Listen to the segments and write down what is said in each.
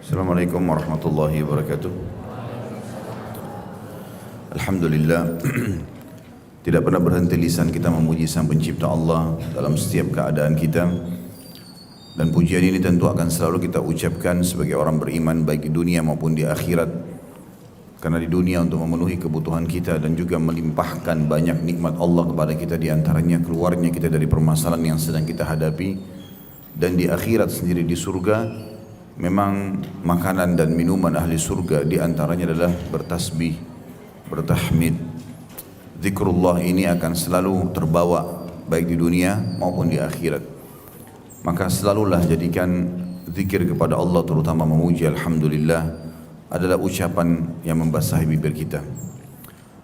Assalamualaikum warahmatullahi wabarakatuh. Alhamdulillah, tidak pernah berhenti lisan kita memuji Sang Pencipta Allah dalam setiap keadaan kita. Dan pujian ini tentu akan selalu kita ucapkan sebagai orang beriman baik di dunia maupun di akhirat. Karena di dunia untuk memenuhi kebutuhan kita dan juga melimpahkan banyak nikmat Allah kepada kita, di antaranya keluarnya kita dari permasalahan yang sedang kita hadapi. Dan di akhirat sendiri di surga, memang makanan dan minuman ahli surga di antaranya adalah bertasbih, bertahmid. Zikrullah ini akan selalu terbawa baik di dunia maupun di akhirat. Maka selalulah jadikan zikir kepada Allah, terutama memuji alhamdulillah, adalah ucapan yang membasahi bibir kita.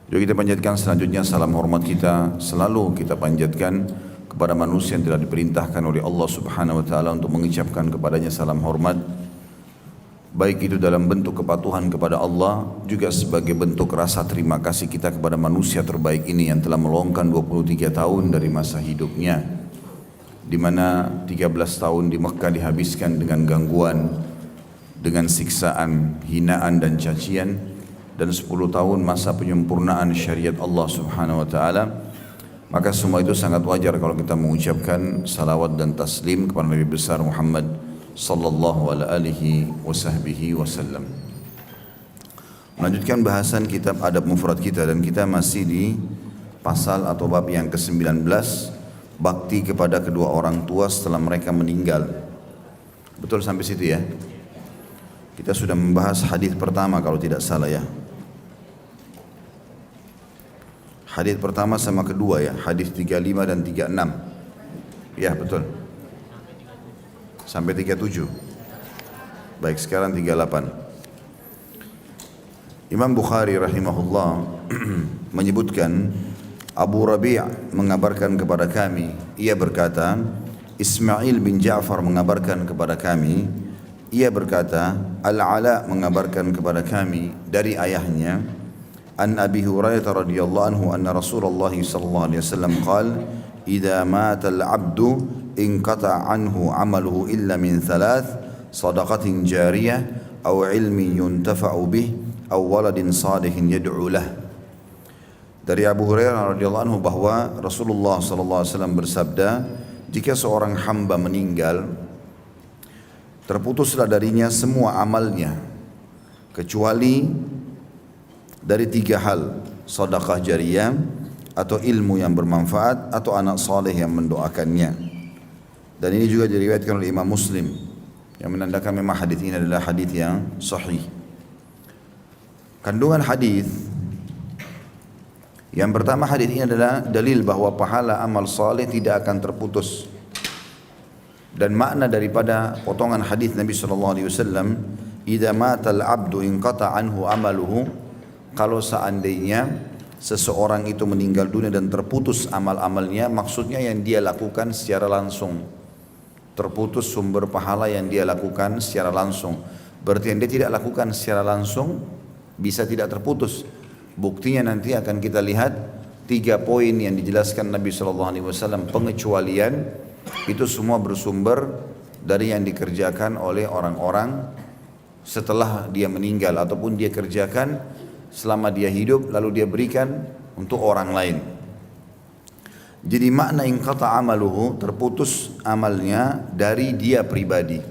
Jadi kita panjatkan selanjutnya salam hormat kita, selalu kita panjatkan kepada manusia yang telah diperintahkan oleh Allah Subhanahu wa taala untuk mengucapkan kepadanya salam hormat, baik itu dalam bentuk kepatuhan kepada Allah, juga sebagai bentuk rasa terima kasih kita kepada manusia terbaik ini yang telah meluangkan 23 tahun dari masa hidupnya, di mana 13 tahun di Mekah dihabiskan dengan gangguan, dengan siksaan, hinaan dan cacian, dan 10 tahun masa penyempurnaan syariat Allah Subhanahu wa taala. Maka semua itu sangat wajar kalau kita mengucapkan salawat dan taslim kepada Nabi besar Muhammad sallallahu alaihi wasallam. Melanjutkan bahasan kitab adab mufrad kita, dan kita masih di pasal atau bab yang ke-19, bakti kepada kedua orang tua setelah mereka meninggal. Betul sampai situ ya? Kita sudah membahas hadis pertama kalau tidak salah ya. Hadis pertama sama kedua ya, hadis 35 dan 36. Ya betul. Sampai 37. Baik, sekarang 38. Imam Bukhari rahimahullah menyebutkan, Abu Rabi' mengabarkan kepada kami, ia berkata, Ismail bin Ja'far mengabarkan kepada kami, ia berkata, Al-Ala mengabarkan kepada kami dari ayahnya, an Abi Hurairah radhiyallahu anhu anna Rasulullah sallallahu alaihi wasallam qala, idza mata al-'abdu inqata anhu 'amaluhu illa min thalath, sadaqatin jariyah aw 'ilmin yuntafa'u bih aw waladin salihin yad'u lah. Dari Abu Hurairah radhiyallahu anhu bahwa Rasulullah sallallahu alaihi wasallam bersabda, jika seorang hamba meninggal, terputuslah darinya semua amalnya kecuali dari 3 hal: sedekah jariyah, atau ilmu yang bermanfaat, atau anak saleh yang mendoakannya. Dan ini juga diriwayatkan oleh Imam Muslim, yang menandakan memang hadis ini adalah hadis yang sahih. Kandungan hadis yang pertama, hadis ini adalah dalil bahwa pahala amal saleh tidak akan terputus. Dan makna daripada potongan hadis Nabi sallallahu alaihi wasallam, idza matal abdu inqata anhu amaluhu, kalau seandainya seseorang itu meninggal dunia dan terputus amal-amalnya, maksudnya yang dia lakukan secara langsung, terputus sumber pahala yang dia lakukan secara langsung. Berarti yang dia tidak lakukan secara langsung bisa tidak terputus. Buktinya nanti akan kita lihat 3 poin yang dijelaskan Nabi SAW, pengecualian itu semua bersumber dari yang dikerjakan oleh orang-orang setelah dia meninggal, ataupun dia kerjakan selama dia hidup lalu dia berikan untuk orang lain. Jadi makna inqata amaluhu, terputus amalnya dari dia pribadi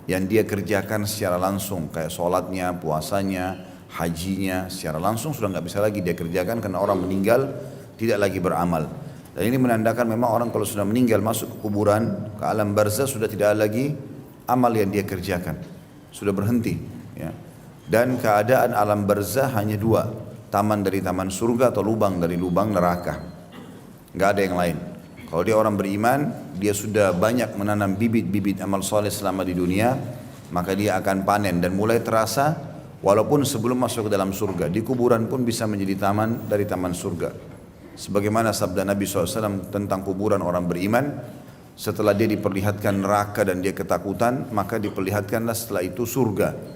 yang dia kerjakan secara langsung, kayak sholatnya, puasanya, hajinya, secara langsung sudah nggak bisa lagi dia kerjakan karena orang meninggal tidak lagi beramal. Dan ini menandakan memang orang kalau sudah meninggal masuk ke kuburan, ke alam barzah, sudah tidak ada lagi amal yang dia kerjakan, sudah berhenti ya. Dan keadaan alam barzah hanya 2, taman dari taman surga atau lubang dari lubang neraka, nggak ada yang lain. Kalau dia orang beriman, dia sudah banyak menanam bibit-bibit amal soleh selama di dunia, maka dia akan panen dan mulai terasa, walaupun sebelum masuk ke dalam surga. Di kuburan pun bisa menjadi taman dari taman surga. Sebagaimana sabda Nabi SAW tentang kuburan orang beriman, setelah dia diperlihatkan neraka dan dia ketakutan, maka diperlihatkanlah setelah itu surga.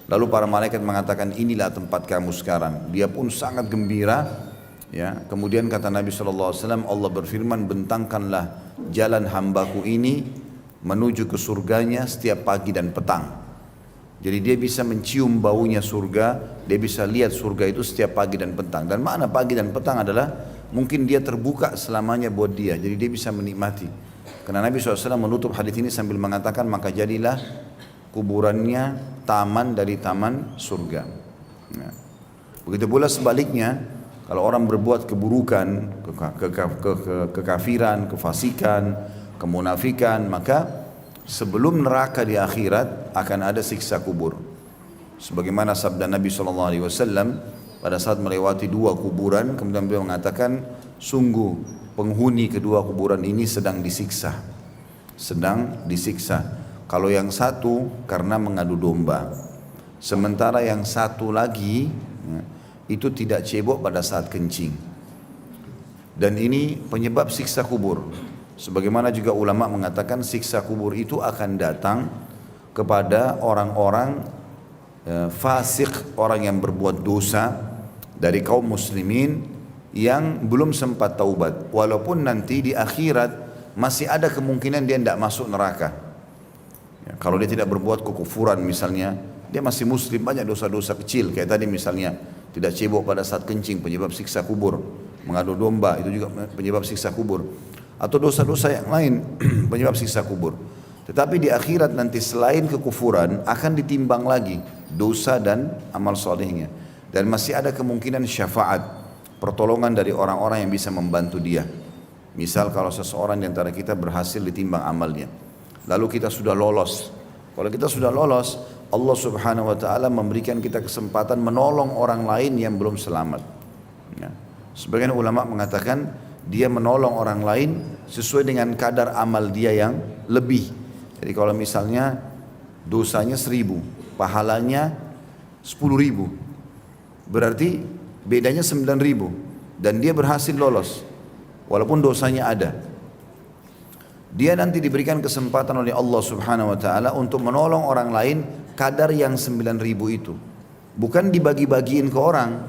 Lalu para malaikat mengatakan, inilah tempat kamu sekarang. Dia pun sangat gembira. Ya, kemudian kata Nabi SAW, Allah berfirman, bentangkanlah jalan hambaku ini menuju ke surganya setiap pagi dan petang. Jadi dia bisa mencium baunya surga, dia bisa lihat surga itu setiap pagi dan petang. Dan makna pagi dan petang adalah mungkin dia terbuka selamanya buat dia, jadi dia bisa menikmati. Karena Nabi SAW menutup hadis ini sambil mengatakan, maka jadilah kuburannya taman dari taman surga. Nah, begitu pula sebaliknya, kalau orang berbuat keburukan, kekafiran, kefasikan, kemunafikan, maka sebelum neraka di akhirat akan ada siksa kubur. Sebagaimana sabda Nabi SAW pada saat melewati dua kuburan, kemudian beliau mengatakan, sungguh penghuni kedua kuburan ini sedang disiksa. Sedang disiksa. Kalau yang satu karena mengadu domba, sementara yang satu lagi itu tidak cebok pada saat kencing. Dan ini penyebab siksa kubur. Sebagaimana juga ulama mengatakan siksa kubur itu akan datang kepada orang-orang fasik, orang yang berbuat dosa dari kaum muslimin yang belum sempat taubat. Walaupun nanti di akhirat masih ada kemungkinan dia tidak masuk neraka. Ya, kalau dia tidak berbuat kekufuran misalnya, dia masih muslim, banyak dosa-dosa kecil kayak tadi misalnya tidak cebok pada saat kencing, penyebab siksa kubur. Mengadu domba itu juga penyebab siksa kubur. Atau dosa-dosa yang lain penyebab siksa kubur. Tetapi di akhirat nanti selain kekufuran akan ditimbang lagi dosa dan amal solehnya. Dan masih ada kemungkinan syafaat, pertolongan dari orang-orang yang bisa membantu dia. Misal kalau seseorang di antara kita berhasil ditimbang amalnya, lalu kita sudah lolos. Kalau kita sudah lolos, Allah Subhanahu wa taala memberikan kita kesempatan menolong orang lain yang belum selamat. Ya. Sebagian ulama mengatakan dia menolong orang lain sesuai dengan kadar amal dia yang lebih. Jadi kalau misalnya dosanya 1000, pahalanya 10.000, berarti bedanya 9.000 dan dia berhasil lolos walaupun dosanya ada. Dia nanti diberikan kesempatan oleh Allah Subhanahu wa taala untuk menolong orang lain kadar yang 9.000 itu. Bukan dibagi-bagiin ke orang,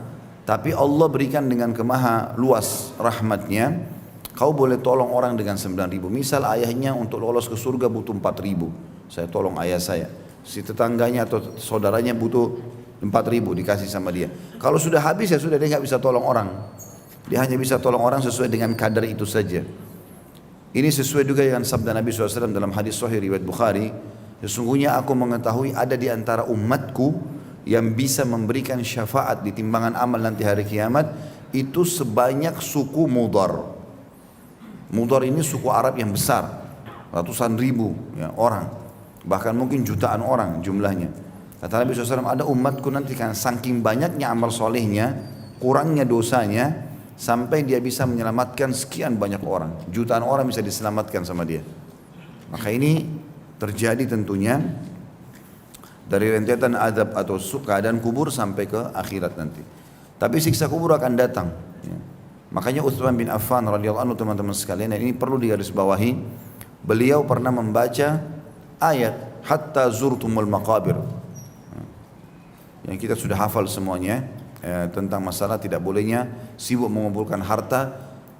tapi Allah berikan dengan kemaha luas rahmatnya, kau boleh tolong orang dengan 9.000. Misal ayahnya untuk lolos ke surga butuh 4.000, saya tolong ayah saya. Si tetangganya atau saudaranya butuh 4.000, dikasih sama dia. Kalau sudah habis ya sudah, dia nggak bisa tolong orang. Dia hanya bisa tolong orang sesuai dengan kadar itu saja. Ini sesuai juga dengan sabda Nabi SAW dalam hadis sahih riwayat Bukhari. Sesungguhnya aku mengetahui ada di antara umatku yang bisa memberikan syafaat di timbangan amal nanti hari kiamat itu sebanyak suku Mudar. Mudar ini suku Arab yang besar, ratusan ribu ya, orang, bahkan mungkin jutaan orang jumlahnya. Kata Nabi SAW, ada umatku nanti kan saking banyaknya amal solehnya, kurangnya dosanya, sampai dia bisa menyelamatkan sekian banyak orang, jutaan orang bisa diselamatkan sama dia. Maka ini terjadi tentunya dari rentetan adab atau keadaan kubur sampai ke akhirat nanti. Tapi siksa kubur akan datang. Ya. Makanya Utsman bin Affan radhiyallahu anhu, teman-teman sekalian, dan ini perlu digarisbawahi, beliau pernah membaca ayat hatta zurtumul maqabir. Yang kita sudah hafal semuanya tentang masalah tidak bolehnya sibuk mengumpulkan harta,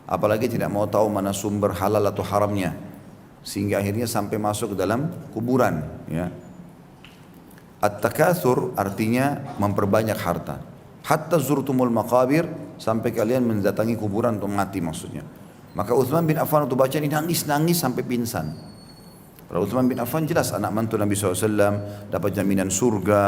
apalagi tidak mau tahu mana sumber halal atau haramnya, sehingga akhirnya sampai masuk ke dalam kuburan. Ya. At-takatsur artinya memperbanyak harta. Hatta zurtumul maqabir, sampai kalian mendatangi kuburan untuk mati maksudnya. Maka Utsman bin Affan untuk baca ini nangis-nangis sampai pingsan. Kalau Utsman bin Affan jelas anak mantu Nabi SAW, dapat jaminan surga,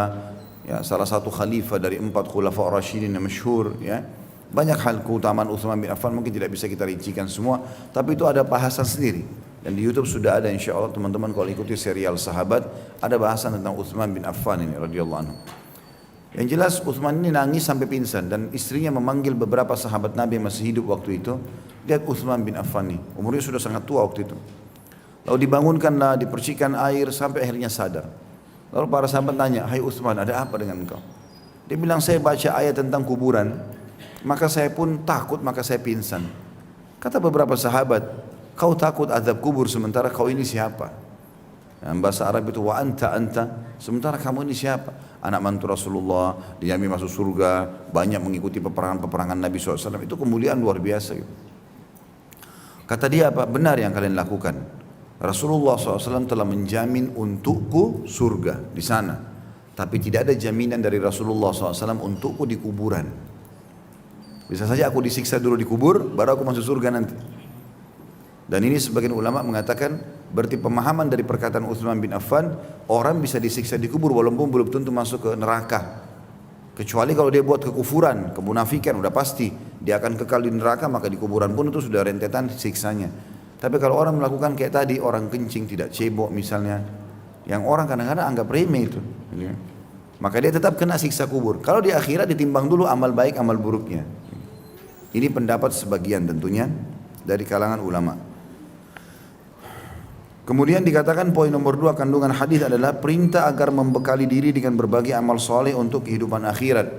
ya, salah satu khalifah dari 4 khulafa Rasyidin yang masyhur, ya. Banyak hal keutamaan Utsman bin Affan mungkin tidak bisa kita rincikan semua, tapi itu ada bahasan sendiri. Dan di YouTube sudah ada, insya Allah teman-teman kalau ikuti serial Sahabat, ada bahasan tentang Utsman bin Affan ini radhiyallahu anhu. Yang jelas Utsman ini nangis sampai pingsan, dan istrinya memanggil beberapa sahabat Nabi yang masih hidup waktu itu. Lihat Utsman bin Affan ini, umurnya sudah sangat tua waktu itu. Lalu dibangunkanlah, dipercikan air sampai akhirnya sadar. Lalu para sahabat tanya, hai Utsman, ada apa dengan engkau? Dia bilang, saya baca ayat tentang kuburan, maka saya pun takut, maka saya pingsan. Kata beberapa sahabat, kau takut azab kubur sementara kau ini siapa? Yang bahasa Arab itu wa anta, sementara kamu ini siapa? Anak mantu Rasulullah, dijamin masuk surga, banyak mengikuti peperangan-peperangan Nabi SAW, itu kemuliaan luar biasa gitu. Kata dia, apa? Benar yang kalian lakukan. Rasulullah SAW telah menjamin untukku surga di sana. Tapi tidak ada jaminan dari Rasulullah SAW untukku di kuburan. Bisa saja aku disiksa dulu di kubur, baru aku masuk surga nanti. Dan ini sebagian ulama mengatakan, berarti pemahaman dari perkataan Utsman bin Affan, orang bisa disiksa di kubur walaupun belum tentu masuk ke neraka. Kecuali kalau dia buat kekufuran, kemunafikan, udah pasti dia akan kekal di neraka, maka di kuburan pun itu sudah rentetan siksanya. Tapi kalau orang melakukan kayak tadi, orang kencing, tidak cebok misalnya, yang orang kadang-kadang anggap remeh itu, maka dia tetap kena siksa kubur. Kalau di akhirat ditimbang dulu amal baik, amal buruknya. Ini pendapat sebagian tentunya dari kalangan ulama. Kemudian dikatakan poin nomor 2 kandungan hadis adalah perintah agar membekali diri dengan berbagai amal soleh untuk kehidupan akhirat.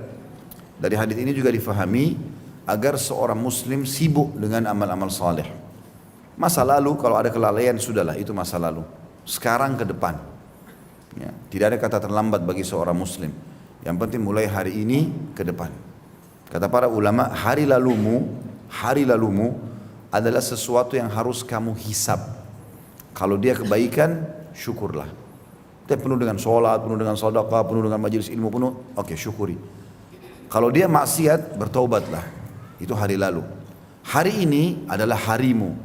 Dari hadis ini juga difahami agar seorang muslim sibuk dengan amal-amal soleh. Masa lalu kalau ada kelalaian sudahlah, itu masa lalu. Sekarang ke depan, ya, tidak ada kata terlambat bagi seorang muslim. Yang penting mulai hari ini ke depan. Kata para ulama, hari lalumu adalah sesuatu yang harus kamu hisab. Kalau dia kebaikan, syukurlah. Dia penuh dengan sholat, penuh dengan sedekah, penuh dengan majelis ilmu, penuh, oke, syukuri. Kalau dia maksiat, bertaubatlah. Itu hari lalu. Hari ini adalah harimu.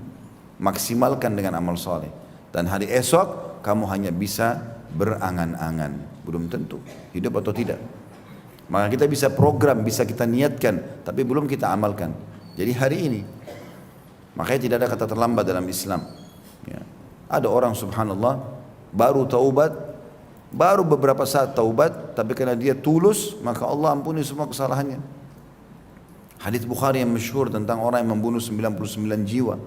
Maksimalkan dengan amal soleh. Dan hari esok, kamu hanya bisa berangan-angan. Belum tentu, hidup atau tidak. Maka kita bisa program, bisa kita niatkan, tapi belum kita amalkan. Jadi hari ini. Makanya tidak ada kata terlambat dalam Islam. Ya. Ada orang subhanallah baru taubat, baru beberapa saat taubat, tapi karena dia tulus, maka Allah ampuni semua kesalahannya. Hadits Bukhari yang masyhur tentang orang yang membunuh 99 jiwa.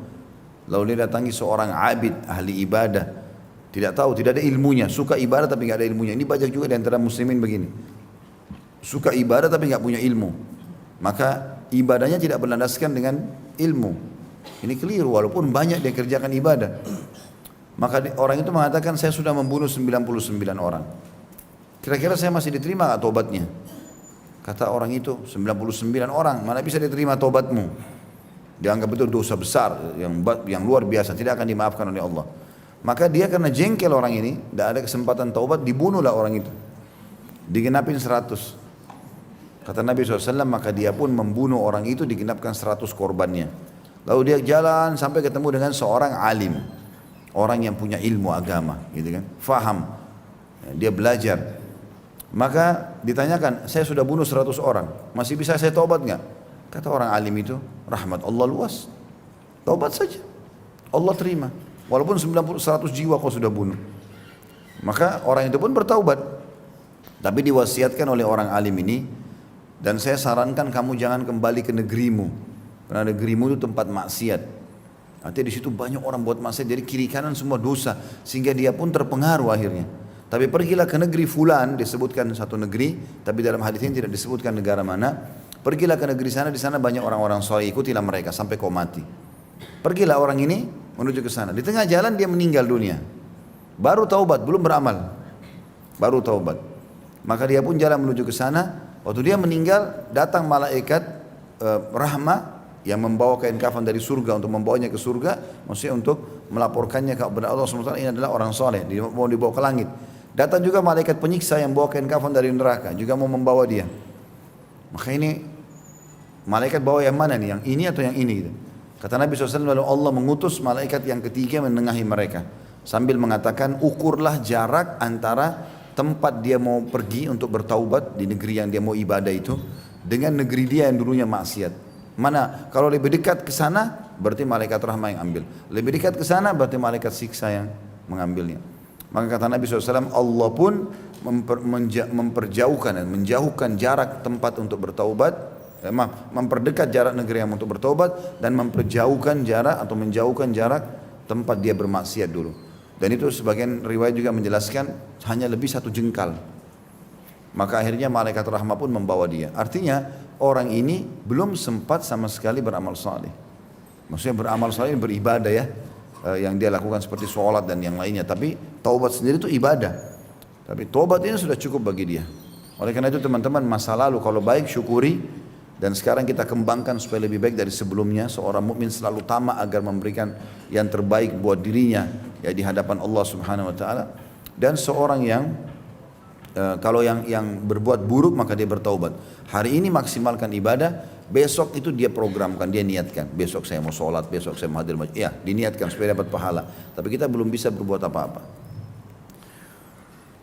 Lalu dia datangi seorang abid, ahli ibadah, tidak tahu, tidak ada ilmunya, suka ibadah tapi nggak ada ilmunya. Ini banyak juga di antara muslimin begini, suka ibadah tapi nggak punya ilmu, maka ibadahnya tidak berlandaskan dengan ilmu. Ini keliru, walaupun banyak dia kerjakan ibadah. Maka orang itu mengatakan, saya sudah membunuh 99 orang. Kira-kira saya masih diterima gak tobatnya? Kata orang itu, 99 orang, mana bisa diterima tobatmu? Dianggap itu dosa besar, yang luar biasa, tidak akan dimaafkan oleh Allah. Maka dia karena jengkel orang ini, tidak ada kesempatan taubat, dibunuhlah orang itu. Digenapin 100. Kata Nabi SAW, maka dia pun membunuh orang itu, digenapkan 100 korbannya. Lalu dia jalan sampai ketemu dengan seorang alim, orang yang punya ilmu agama, gitu kan, faham, dia belajar. Maka ditanyakan, saya sudah bunuh 100 orang, masih bisa saya taubat nggak? Kata orang alim itu, rahmat Allah luas, taubat saja, Allah terima, walaupun 100 jiwa kau sudah bunuh. Maka orang itu pun bertaubat, tapi diwasiatkan oleh orang alim ini, dan saya sarankan kamu jangan kembali ke negerimu, karena negerimu itu tempat maksiat. Artinya di situ banyak orang buat maksiat, jadi kiri kanan semua dosa, sehingga dia pun terpengaruh akhirnya. Tapi pergilah ke negeri fulan, disebutkan satu negeri, tapi dalam hadis ini tidak disebutkan negara mana. Pergilah ke negeri sana, di sana banyak orang-orang soleh, ikutilah mereka sampai kau mati. Pergilah orang ini menuju ke sana. Di tengah jalan dia meninggal dunia. Baru taubat, belum beramal. Baru taubat. Maka dia pun jalan menuju ke sana. Waktu dia meninggal, datang malaikat rahmah yang membawa kain kafan dari surga untuk membawanya ke surga, maksudnya untuk melaporkannya kepada Allah SWT, ini adalah orang soleh, mau dibawa ke langit. Datang juga malaikat penyiksa yang bawa kain kafan dari neraka, juga mau membawa dia. Maka ini malaikat bawa yang mana nih, yang ini atau yang ini? Kata Nabi SAW, lalu Allah mengutus malaikat yang ketiga menengahi mereka, sambil mengatakan, ukurlah jarak antara tempat dia mau pergi untuk bertaubat di negeri yang dia mau ibadah itu, dengan negeri dia yang dulunya maksiat. Mana kalau lebih dekat ke sana berarti malaikat rahmah yang ambil, lebih dekat ke sana berarti malaikat siksa yang mengambilnya. Maka kata Nabi SAW, Allah pun memperjauhkan dan menjauhkan jarak tempat untuk bertaubat, memperdekat jarak negeri yang untuk bertaubat, dan memperjauhkan jarak atau menjauhkan jarak tempat dia bermaksiat dulu. Dan itu sebagian riwayat juga menjelaskan hanya lebih 1 jengkal. Maka akhirnya malaikat rahmah pun membawa dia. Artinya orang ini belum sempat sama sekali beramal saleh. Maksudnya beramal saleh, beribadah ya, yang dia lakukan seperti sholat dan yang lainnya. Tapi taubat sendiri itu ibadah. Tapi taubat ini sudah cukup bagi dia. Oleh karena itu teman-teman, masa lalu kalau baik syukuri, dan sekarang kita kembangkan supaya lebih baik dari sebelumnya. Seorang mukmin selalu tamak agar memberikan yang terbaik buat dirinya ya di hadapan Allah Subhanahu wa taala. Dan seorang yang kalau yang berbuat buruk maka dia bertaubat. Hari ini maksimalkan ibadah, besok itu dia programkan, dia niatkan. Besok saya mau sholat, besok saya mau hadir masjid. Ya, diniatkan supaya dapat pahala. Tapi kita belum bisa berbuat apa-apa.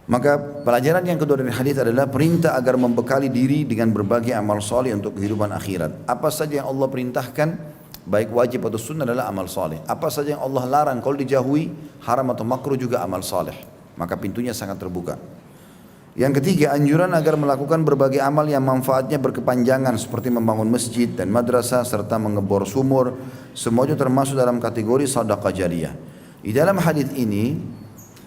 Maka pelajaran yang kedua dari hadis adalah perintah agar membekali diri dengan berbagai amal soleh untuk kehidupan akhirat. Apa saja yang Allah perintahkan, baik wajib atau sunnah adalah amal soleh. Apa saja yang Allah larang, kalau dijauhi, haram atau makruh juga amal soleh. Maka pintunya sangat terbuka. Yang ketiga, anjuran agar melakukan berbagai amal yang manfaatnya berkepanjangan seperti membangun masjid dan madrasah serta mengebor sumur. Semua itu termasuk dalam kategori sedekah jariyah. Di dalam hadis ini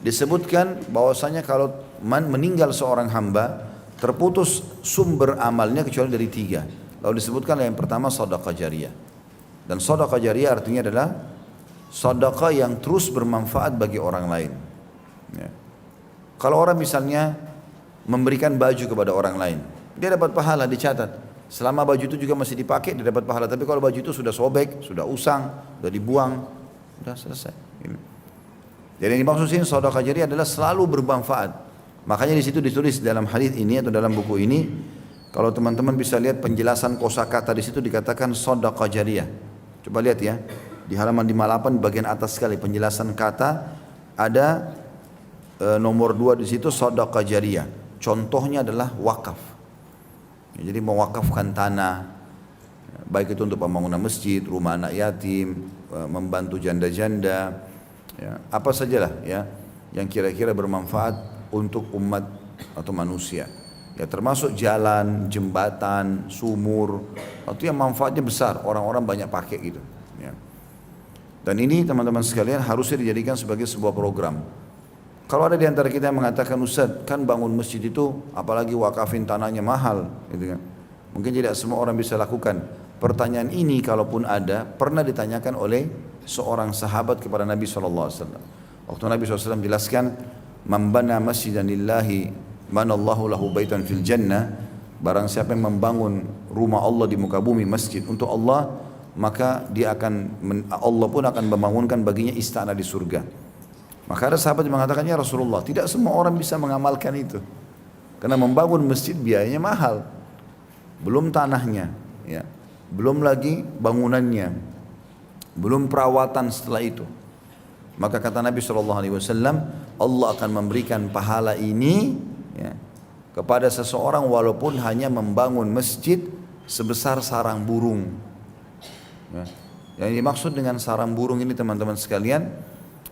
disebutkan bahwasanya kalau meninggal seorang hamba terputus sumber amalnya kecuali dari tiga. Lalu disebutkan yang pertama sedekah jariyah. Dan sedekah jariyah artinya adalah sedekah yang terus bermanfaat bagi orang lain. Ya. Kalau orang misalnya memberikan baju kepada orang lain, dia dapat pahala, dicatat. Selama baju itu juga masih dipakai, dia dapat pahala. Tapi kalau baju itu sudah sobek, sudah usang, sudah dibuang, sudah selesai. Jadi yang dimaksud sini sedekah jariyah adalah selalu bermanfaat. Makanya di situ ditulis dalam hadis ini atau dalam buku ini, kalau teman-teman bisa lihat penjelasan kosakata di situ dikatakan sedekah jariyah. Coba lihat ya, di halaman 58 bagian atas sekali penjelasan kata ada nomor 2 di situ sedekah jariyah. Contohnya adalah wakaf. Ya, jadi mewakafkan tanah, baik itu untuk pembangunan masjid, rumah anak yatim, membantu janda-janda, ya, apa sajalah ya yang kira-kira bermanfaat untuk umat atau manusia. Ya termasuk jalan, jembatan, sumur, itu yang manfaatnya besar, orang-orang banyak pakai gitu. Ya. Dan ini teman-teman sekalian harusnya dijadikan sebagai sebuah program. Kalau ada di antara kita yang mengatakan, Ustaz, kan bangun masjid itu apalagi wakafin tanahnya mahal, gitu kan. Mungkin tidak semua orang bisa lakukan. Pertanyaan ini kalaupun ada, pernah ditanyakan oleh seorang sahabat kepada Nabi SAW. Waktu Nabi SAW jelaskan, "Man bana masjidan lillahi, manallahu lahu baitan fil jannah." Barang siapa yang membangun rumah Allah di muka bumi, masjid untuk Allah, maka Allah pun akan membangunkan baginya istana di surga. Maka ada sahabat yang mengatakan, ya Rasulullah, tidak semua orang bisa mengamalkan itu. Karena membangun masjid biayanya mahal. Belum tanahnya, ya. Belum lagi bangunannya. Belum perawatan setelah itu. Maka kata Nabi SAW, Allah akan memberikan pahala ini ya, kepada seseorang walaupun hanya membangun masjid sebesar sarang burung. Ya. Yang dimaksud dengan sarang burung ini teman-teman sekalian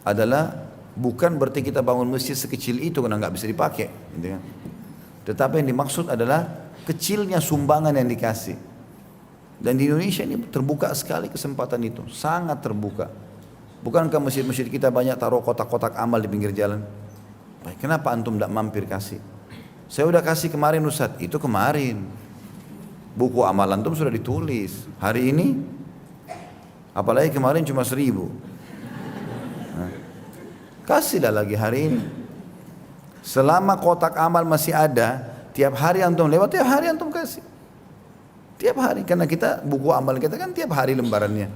adalah bukan berarti kita bangun masjid sekecil itu karena nggak bisa dipakai, gitu kan. Tetapi yang dimaksud adalah kecilnya sumbangan yang dikasih. Dan di Indonesia ini terbuka sekali kesempatan itu, sangat terbuka. Bukankah masjid-masjid kita banyak taruh kotak-kotak amal di pinggir jalan? Baik, kenapa antum tidak mampir kasih? Saya udah kasih kemarin Ustaz, itu kemarin. Buku amal antum sudah ditulis. Hari ini, apalagi kemarin cuma 1.000. Kasihlah lagi hari ini. Selama kotak amal masih ada, tiap hari antum lewat, tiap hari antum kasih. Tiap hari, karena kita buku amal kita kan tiap hari lembarannya.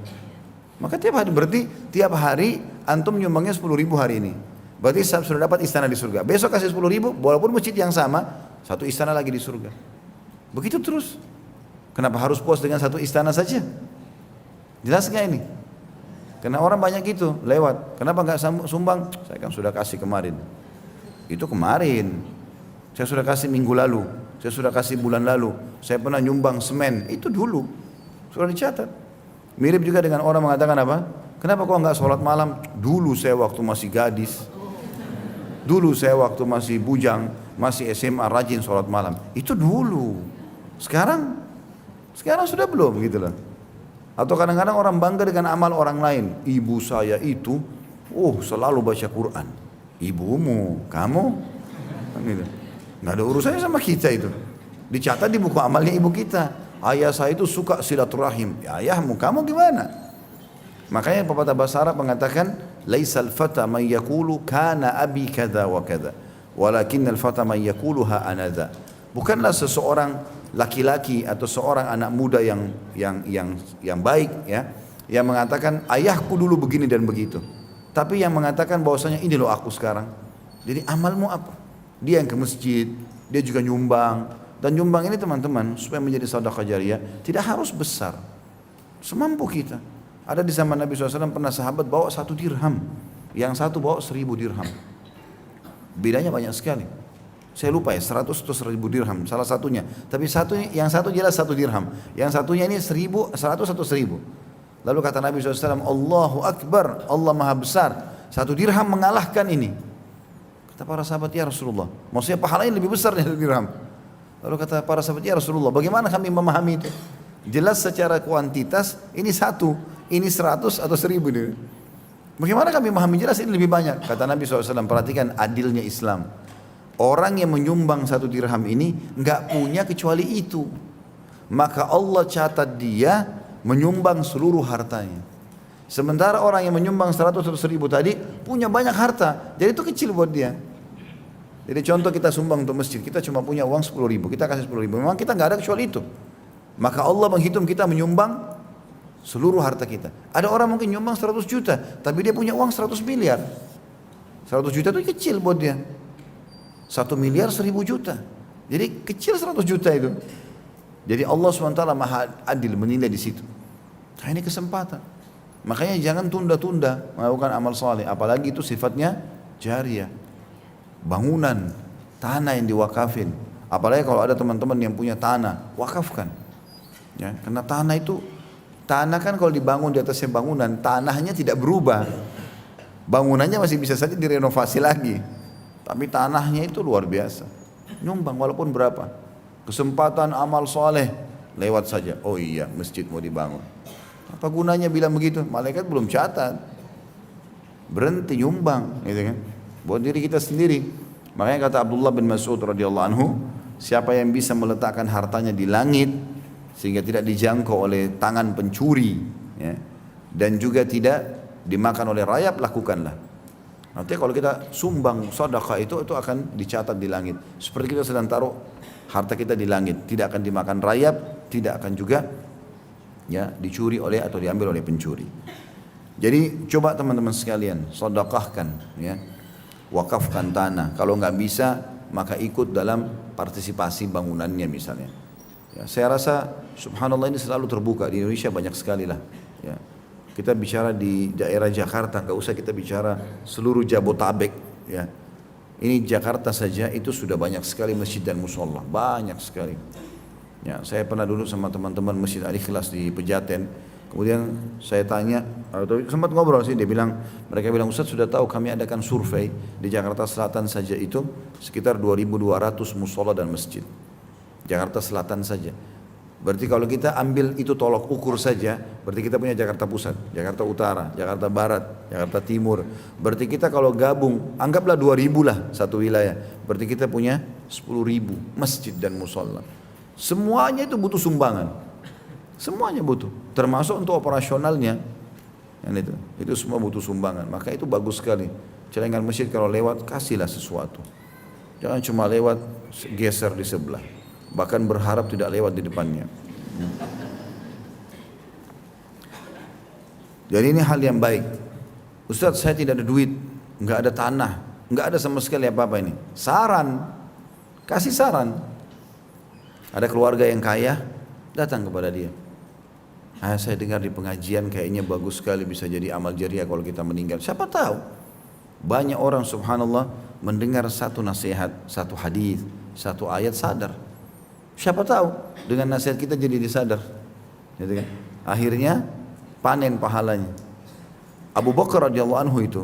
Maka tiap hari, berarti tiap hari antum nyumbangnya 10.000 hari ini. Berarti sudah dapat istana di surga. Besok kasih 10.000, walaupun masjid yang sama, satu istana lagi di surga. Begitu terus. Kenapa harus puas dengan satu istana saja? Jelas gak ini? Karena orang banyak gitu lewat. Kenapa nggak sumbang? Saya kan sudah kasih kemarin. Itu kemarin. Saya sudah kasih minggu lalu. Saya sudah kasih bulan lalu. Saya pernah nyumbang semen. Itu dulu. Sudah dicatat. Mirip juga dengan orang mengatakan apa? Kenapa kok nggak sholat malam? Dulu saya waktu masih gadis. Dulu saya waktu masih bujang, masih SMA rajin sholat malam. Itu dulu. Sekarang sudah belum gitu loh. Atau kadang-kadang orang bangga dengan amal orang lain. Ibu saya itu, selalu baca Quran. Ibumu, kamu, gitu. Nggak ada urusannya sama kita itu. Dicatat di buku amalnya ibu kita. Ayah saya itu suka silaturahim. Ya, ayahmu, kamu gimana? Makanya pepatah bahasa Arab mengatakan, laisal fata man yaqulu kana abi kada wa kada, walakinnal fata man yaquluha anadha. Bukanlah seseorang laki-laki atau seorang anak muda yang baik ya, yang mengatakan ayahku dulu begini dan begitu. Tapi yang mengatakan bahwasanya ini loh aku sekarang. Jadi amalmu apa? Dia yang ke masjid, dia juga nyumbang. Dan nyumbang ini teman-teman, supaya menjadi sedekah jariyah, tidak harus besar. Semampu kita. Ada di zaman Nabi SAW pernah sahabat bawa 1 dirham. Yang satu bawa 1000 dirham. Bedanya banyak sekali. Saya lupa ya, 100 atau 1000 dirham, salah satunya. Tapi yang satu jelas 1 dirham. Yang satunya ini 1000, 100 atau 1000. Lalu kata Nabi SAW, Allahu Akbar, Allah Maha Besar. 1 dirham mengalahkan ini. Kata para sahabat, ya Rasulullah, maksudnya pahalanya lebih besar dari dirham. Lalu kata para sahabat, ya Rasulullah, bagaimana kami memahami itu? Jelas secara kuantitas, ini 1, ini 100 atau 1000 ini. Bagaimana kami memahami? Jelas ini lebih banyak. Kata Nabi SAW, perhatikan adilnya Islam. Orang yang menyumbang 1 dirham ini enggak punya kecuali itu. Maka Allah catat dia menyumbang seluruh hartanya. Sementara orang yang menyumbang 100 atau 1000 tadi punya banyak harta, jadi itu kecil buat dia. Jadi contoh kita sumbang untuk masjid, kita cuma punya uang 10.000, kita kasih 10.000, memang kita nggak ada kecuali itu. Maka Allah menghitung kita menyumbang seluruh harta kita. Ada orang mungkin nyumbang 100 juta, tapi dia punya uang 100 miliar. 100 juta itu kecil buat dia. 1 miliar 1000 juta. Jadi kecil 100 juta itu. Jadi Allah SWT maha adil menilai di situ. Nah, ini kesempatan. Makanya jangan tunda-tunda melakukan amal saleh, apalagi itu sifatnya jariyah. Bangunan, tanah yang diwakafin. Apalagi kalau ada teman-teman yang punya tanah, wakafkan. Ya, karena tanah kan kalau dibangun di atasnya bangunan, tanahnya tidak berubah. Bangunannya masih bisa saja direnovasi lagi. Tapi tanahnya itu luar biasa. Nyumbang walaupun berapa. Kesempatan amal saleh lewat saja. Oh iya, masjid mau dibangun. Apa gunanya bilang begitu? Malaikat belum catat. Berhenti nyumbang, gitu kan? Buat diri kita sendiri. Makanya kata Abdullah bin Mas'ud radhiyallahu anhu, siapa yang bisa meletakkan hartanya di langit sehingga tidak dijangkau oleh tangan pencuri, ya, dan juga tidak dimakan oleh rayap, lakukanlah. Nanti kalau kita sumbang sedekah itu akan dicatat di langit. Seperti kita sedang taruh harta kita di langit, tidak akan dimakan rayap, tidak akan juga ya dicuri oleh atau diambil oleh pencuri. Jadi coba teman-teman sekalian sedekahkan, ya, wakafkan tanah. Kalau nggak bisa maka ikut dalam partisipasi bangunannya misalnya. Ya, saya rasa subhanallah ini selalu terbuka di Indonesia, banyak sekali lah. Ya. Kita bicara di daerah Jakarta, nggak usah kita bicara seluruh Jabotabek. Ya. Ini Jakarta saja itu sudah banyak sekali masjid dan musola, banyak sekali. Ya, saya pernah dulu sama teman-teman Masjid Al-Ikhlas di Pejaten. Kemudian saya tanya, atau sempat ngobrol sih, mereka bilang, Ustaz sudah tahu kami adakan survei di Jakarta Selatan saja itu sekitar 2.200 musola dan masjid. Jakarta Selatan saja. Berarti kalau kita ambil itu tolok ukur saja, berarti kita punya Jakarta Pusat, Jakarta Utara, Jakarta Barat, Jakarta Timur. Berarti kita kalau gabung, anggaplah 2.000 lah satu wilayah. Berarti kita punya 10.000 masjid dan musola. Semuanya itu butuh sumbangan. Semuanya butuh, termasuk untuk operasionalnya. Yang itu semua butuh sumbangan. Maka itu bagus sekali. Celengan masjid kalau lewat, kasihlah sesuatu. Jangan cuma lewat, geser di sebelah. Bahkan berharap tidak lewat di depannya. Jadi ini hal yang baik. Ustaz, saya tidak ada duit, nggak ada tanah, nggak ada sama sekali apa-apa ini. Saran, kasih saran. Ada keluarga yang kaya, datang kepada dia. Saya dengar di pengajian kayaknya bagus sekali bisa jadi amal jariah kalau kita meninggal. Siapa tahu? Banyak orang subhanallah mendengar satu nasihat, satu hadis, satu ayat sadar. Siapa tahu dengan nasihat kita jadi disadar. Gitu kan? Akhirnya panen pahalanya. Abu Bakar radhiyallahu anhu itu,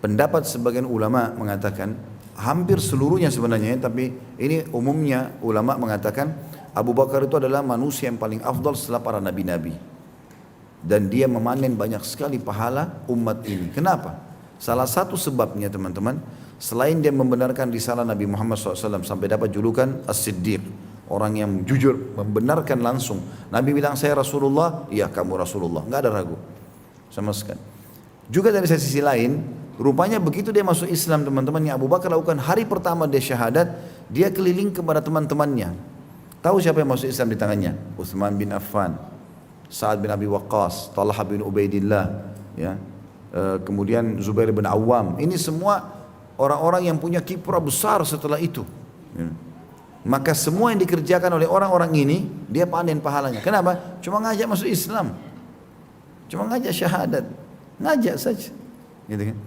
pendapat sebagian ulama mengatakan, hampir seluruhnya sebenarnya, tapi ini umumnya ulama mengatakan Abu Bakar itu adalah manusia yang paling afdal setelah para nabi-nabi. Dan dia memanen banyak sekali pahala umat ini. Kenapa? Salah satu sebabnya teman-teman, selain dia membenarkan risalah Nabi Muhammad SAW sampai dapat julukan As-Siddiq, orang yang jujur, membenarkan langsung. Nabi bilang, saya Rasulullah, iya kamu Rasulullah, nggak ada ragu sama sekali. Juga dari sisi lain, rupanya begitu dia masuk Islam teman-teman, yang Abu Bakar lakukan hari pertama dia syahadat, dia keliling kepada teman-temannya. Tahu siapa yang masuk Islam di tangannya? Utsman bin Affan, Sa'ad bin Abi Waqqas, Talha bin Ubaidillah, ya. Kemudian Zubair bin Awam. Ini semua orang-orang yang punya kiprah besar setelah itu. Ya. Maka semua yang dikerjakan oleh orang-orang ini, dia panen pahalanya. Kenapa? Cuma ngajak masuk Islam. Cuma ngajak syahadat. Ngajak saja. Gitu kan?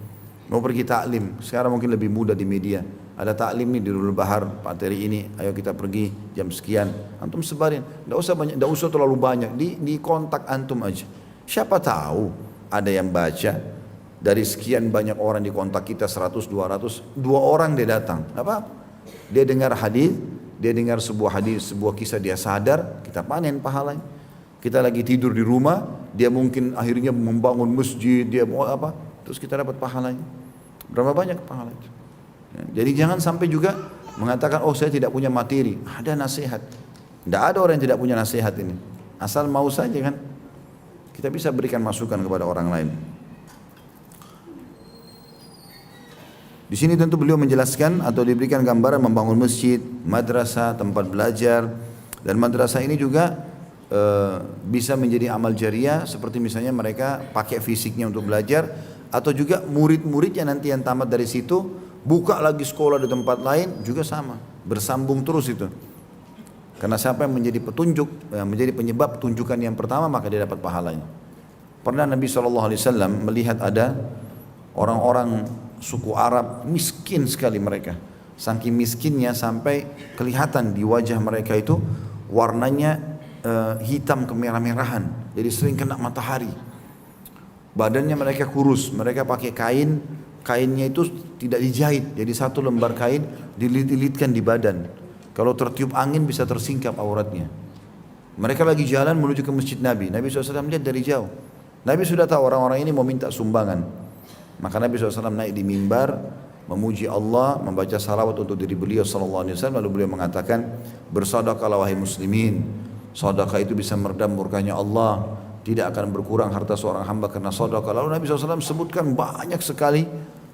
Mau pergi taklim, sekarang mungkin lebih mudah di media. Ada taklim nih di Nurul Bahar, materi ini, ayo kita pergi jam sekian. Antum sebarin, enggak usah banyak, enggak usah terlalu banyak, di kontak antum aja. Siapa tahu ada yang baca, dari sekian banyak orang di kontak kita 100, 200, 2 orang dia datang. Apa? Dia dengar hadis, dia dengar sebuah hadis, sebuah kisah, dia sadar, kita panen pahalanya. Kita lagi tidur di rumah, dia mungkin akhirnya membangun masjid, dia mau apa? Terus kita dapat pahalanya. Berapa banyak pahala itu? Ya, jadi jangan sampai juga mengatakan, oh saya tidak punya materi. Ada nasihat. Tidak ada orang yang tidak punya nasihat ini. Asal mau saja kan. Kita bisa berikan masukan kepada orang lain. Di sini tentu beliau menjelaskan atau diberikan gambaran membangun masjid, madrasah, tempat belajar. Dan madrasah ini juga bisa menjadi amal jariah. Seperti misalnya mereka pakai fisiknya untuk belajar. Atau juga murid-muridnya nanti yang tamat dari situ buka lagi sekolah di tempat lain juga sama, bersambung terus itu. Karena siapa yang menjadi petunjuk, yang menjadi penyebab tunjukan yang pertama, maka dia dapat pahalanya. Pernah Nabi SAW melihat ada orang-orang suku Arab miskin sekali mereka. Saking miskinnya sampai kelihatan di wajah mereka itu warnanya hitam kemerah-merahan, jadi sering kena matahari. Badannya mereka kurus, mereka pakai kain, kainnya itu tidak dijahit, jadi satu lembar kain dililit-lilitkan di badan. Kalau tertiup angin bisa tersingkap auratnya. Mereka lagi jalan menuju ke masjid Nabi. Nabi SAW melihat dari jauh. Nabi sudah tahu orang-orang ini mau minta sumbangan. Maka Nabi SAW naik di mimbar, memuji Allah, membaca salawat untuk diri beliau SAW. Lalu beliau mengatakan, bersedekahlah wahai muslimin. Sedekah itu bisa meredam murkanya Allah. Tidak akan berkurang harta seorang hamba karena sedekah. Lalu Nabi SAW sebutkan banyak sekali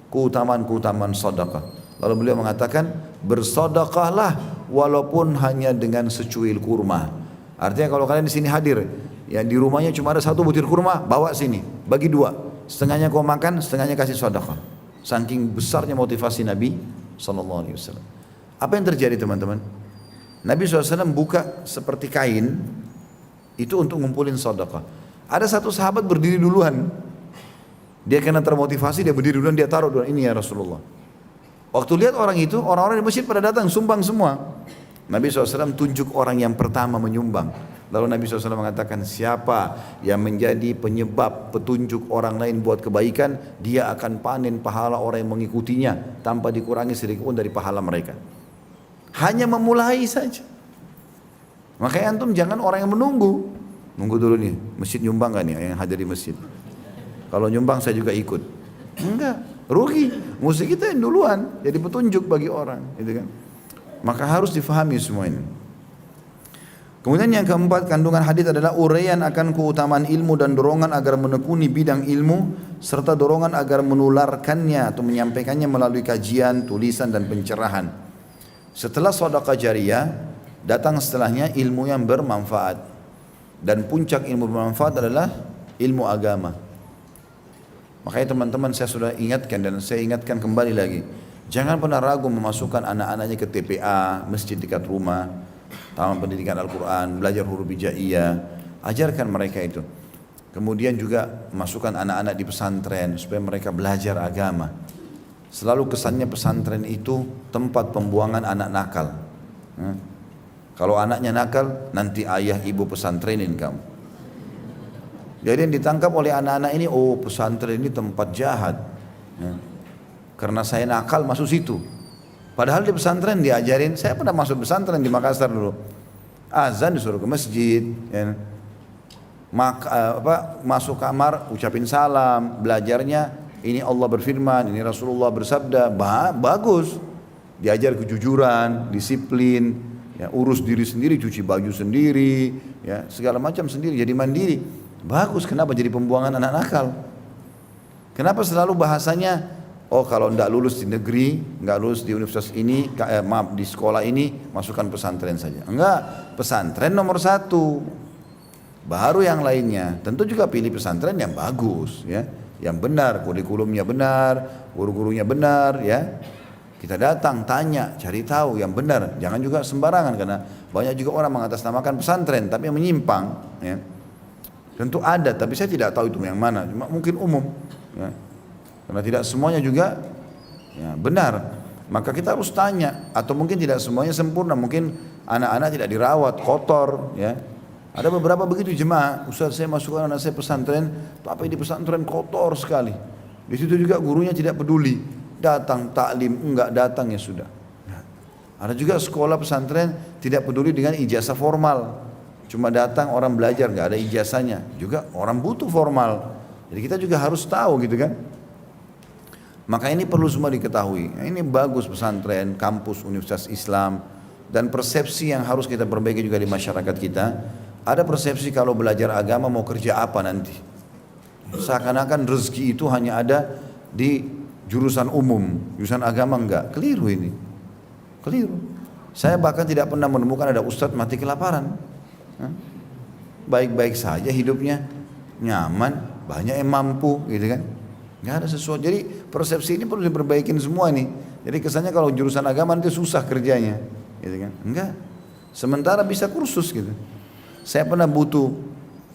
keutamaan-keutamaan sedekah. Lalu beliau mengatakan, bersedekahlah walaupun hanya dengan secuil kurma. Artinya kalau kalian di sini hadir, ya di rumahnya cuma ada 1 butir kurma, bawa sini, bagi 2. Setengahnya kau makan, setengahnya kasih sedekah. Saking besarnya motivasi Nabi SAW. Apa yang terjadi teman-teman? Nabi SAW buka seperti kain, itu untuk ngumpulin sedekah. Ada satu sahabat berdiri duluan. Dia kena termotivasi, dia berdiri duluan, dia taruh duluan, ini ya Rasulullah. Waktu lihat orang itu, orang-orang di masjid pada datang, sumbang semua. Nabi SAW tunjuk orang yang pertama menyumbang. Lalu Nabi SAW mengatakan, siapa yang menjadi penyebab petunjuk orang lain buat kebaikan, dia akan panen pahala orang yang mengikutinya tanpa dikurangi sedikit pun dari pahala mereka. Hanya memulai saja. Makanya antum jangan orang yang menunggu. Nunggu dulu nih, masjid nyumbang gak nih yang hadir di masjid? Kalau nyumbang saya juga ikut. Enggak, rugi. Mesti kita yang duluan, jadi petunjuk bagi orang, gitu kan? Maka harus difahami semua ini. Kemudian yang keempat, kandungan hadis adalah uraian akan keutamaan ilmu dan dorongan agar menekuni bidang ilmu serta dorongan agar menularkannya atau menyampaikannya melalui kajian, tulisan dan pencerahan. Setelah sedekah jariyah, datang setelahnya ilmu yang bermanfaat. Dan puncak ilmu bermanfaat adalah ilmu agama. Makanya teman-teman saya sudah ingatkan dan saya ingatkan kembali lagi. Jangan pernah ragu memasukkan anak-anaknya ke TPA, masjid dekat rumah, taman pendidikan Al-Quran, belajar huruf hijaiyah. Ajarkan mereka itu. Kemudian juga masukkan anak-anak di pesantren supaya mereka belajar agama. Selalu kesannya pesantren itu tempat pembuangan anak nakal. Kalau anaknya nakal, nanti ayah ibu pesantrenin kamu. Jadi yang ditangkap oleh anak-anak ini, oh pesantren ini tempat jahat. Karena saya nakal masuk situ. Padahal di pesantren diajarin, saya pernah masuk pesantren di Makassar dulu. Azan disuruh ke masjid, ya. Masuk kamar, ucapin salam, belajarnya ini Allah berfirman, ini Rasulullah bersabda, bagus. Diajar kejujuran, disiplin. Ya, urus diri sendiri, cuci baju sendiri, ya, segala macam sendiri, jadi mandiri. Bagus, kenapa jadi pembuangan anak nakal? Kenapa selalu bahasanya, oh kalau tidak lulus di negeri, nggak lulus di universitas ini, di sekolah ini, masukkan pesantren saja. Enggak, pesantren nomor 1. Baru yang lainnya, tentu juga pilih pesantren yang bagus, ya, yang benar, kurikulumnya benar, guru-gurunya benar, ya. Kita datang, tanya, cari tahu yang benar. Jangan juga sembarangan, karena banyak juga orang mengatasnamakan pesantren tapi yang menyimpang, ya. Tentu ada, tapi saya tidak tahu itu yang mana. Cuma mungkin umum, ya. Karena tidak semuanya juga ya, benar. Maka kita harus tanya, atau mungkin tidak semuanya sempurna. Mungkin anak-anak tidak dirawat, kotor, ya. Ada beberapa begitu jemaah, Ustaz saya masukkan anak saya pesantren, tapi di pesantren kotor sekali. Di situ juga gurunya tidak peduli, datang taklim, enggak datang ya sudah. Ada juga sekolah pesantren tidak peduli dengan ijazah formal, cuma datang orang belajar, enggak ada ijazahnya. Juga orang butuh formal, jadi kita juga harus tahu gitu kan. Maka ini perlu semua diketahui. Nah, ini bagus pesantren, kampus, universitas Islam, dan persepsi yang harus kita perbaiki juga di masyarakat kita. Ada persepsi kalau belajar agama mau kerja apa nanti. Seakan-akan rezeki itu hanya ada di jurusan umum, jurusan agama enggak. Keliru ini. Keliru. Saya bahkan tidak pernah menemukan ada ustadz mati kelaparan. Baik-baik saja hidupnya, nyaman, banyak yang mampu gitu kan. Enggak ada sesuatu. Jadi persepsi ini perlu diperbaikin semua nih. Jadi kesannya kalau jurusan agama nanti susah kerjanya, gitu kan. Enggak. Sementara bisa kursus gitu. Saya pernah butuh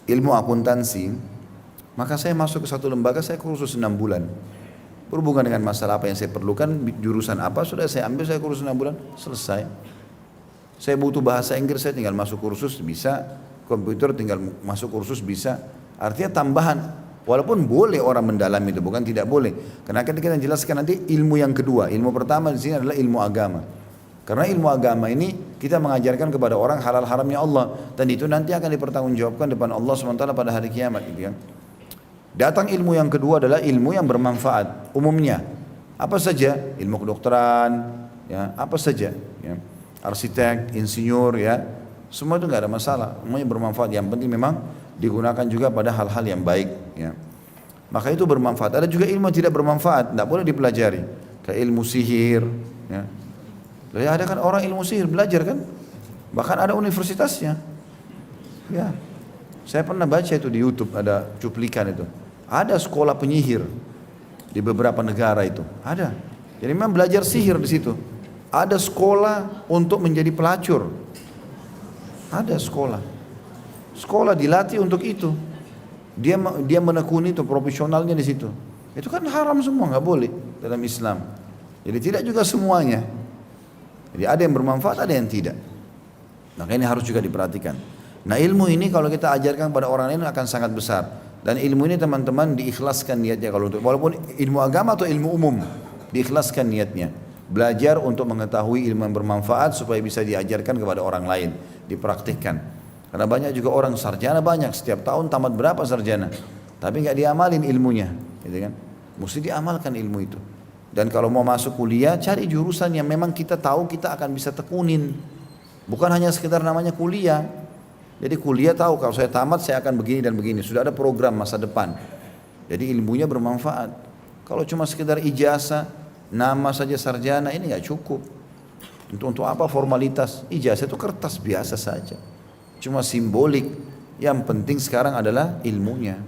ilmu akuntansi, maka saya masuk ke satu lembaga, saya kursus 6 bulan. Berhubungan dengan masalah apa yang saya perlukan, jurusan apa, sudah saya ambil, saya kursus 6 bulan, selesai. Saya butuh bahasa Inggris, saya tinggal masuk kursus, bisa. Komputer tinggal masuk kursus, bisa. Artinya tambahan, walaupun boleh orang mendalami itu, bukan tidak boleh. Karena akan kita jelaskan nanti ilmu yang kedua. Ilmu pertama di sini adalah ilmu agama. Karena ilmu agama ini kita mengajarkan kepada orang halal haramnya Allah, dan itu nanti akan dipertanggungjawabkan depan Allah SWT pada hari kiamat, gitu kan. Datang ilmu yang kedua adalah ilmu yang bermanfaat umumnya. Apa saja? Ilmu kedokteran, ya, apa saja, ya. Arsitek, insinyur, ya. Semua itu enggak ada masalah, semuanya bermanfaat. Yang penting memang digunakan juga pada hal-hal yang baik, ya. Maka itu bermanfaat. Ada juga ilmu yang tidak bermanfaat, tidak boleh dipelajari. Kayak ilmu sihir, ya. Jadi ada kan orang ilmu sihir belajar kan, bahkan ada universitasnya. Ya, saya pernah baca itu di YouTube, ada cuplikan itu. Ada sekolah penyihir di beberapa negara itu, ada. Jadi memang belajar sihir di situ. Ada sekolah untuk menjadi pelacur. Ada sekolah. Sekolah dilatih untuk itu. Dia menekuni itu, profesionalnya di situ. Itu kan haram semua, nggak boleh dalam Islam. Jadi tidak juga semuanya. Jadi ada yang bermanfaat, ada yang tidak. Maka ini harus juga diperhatikan. Nah ilmu ini kalau kita ajarkan pada orang lain akan sangat besar. Dan ilmu ini teman-teman diikhlaskan niatnya, kalau untuk, walaupun ilmu agama atau ilmu umum, diikhlaskan niatnya. Belajar untuk mengetahui ilmu yang bermanfaat supaya bisa diajarkan kepada orang lain, dipraktikkan. Karena banyak juga orang sarjana banyak, setiap tahun tamat berapa sarjana, tapi nggak diamalin ilmunya, gitu kan? Mesti diamalkan ilmu itu. Dan kalau mau masuk kuliah, cari jurusan yang memang kita tahu kita akan bisa tekunin. Bukan hanya sekedar namanya kuliah. Jadi kuliah tahu kalau saya tamat saya akan begini dan begini. Sudah ada program masa depan. Jadi ilmunya bermanfaat. Kalau cuma sekedar ijazah, nama saja sarjana, ini nggak cukup. Untuk apa formalitas? Ijazah itu kertas biasa saja. Cuma simbolik. Yang penting sekarang adalah ilmunya.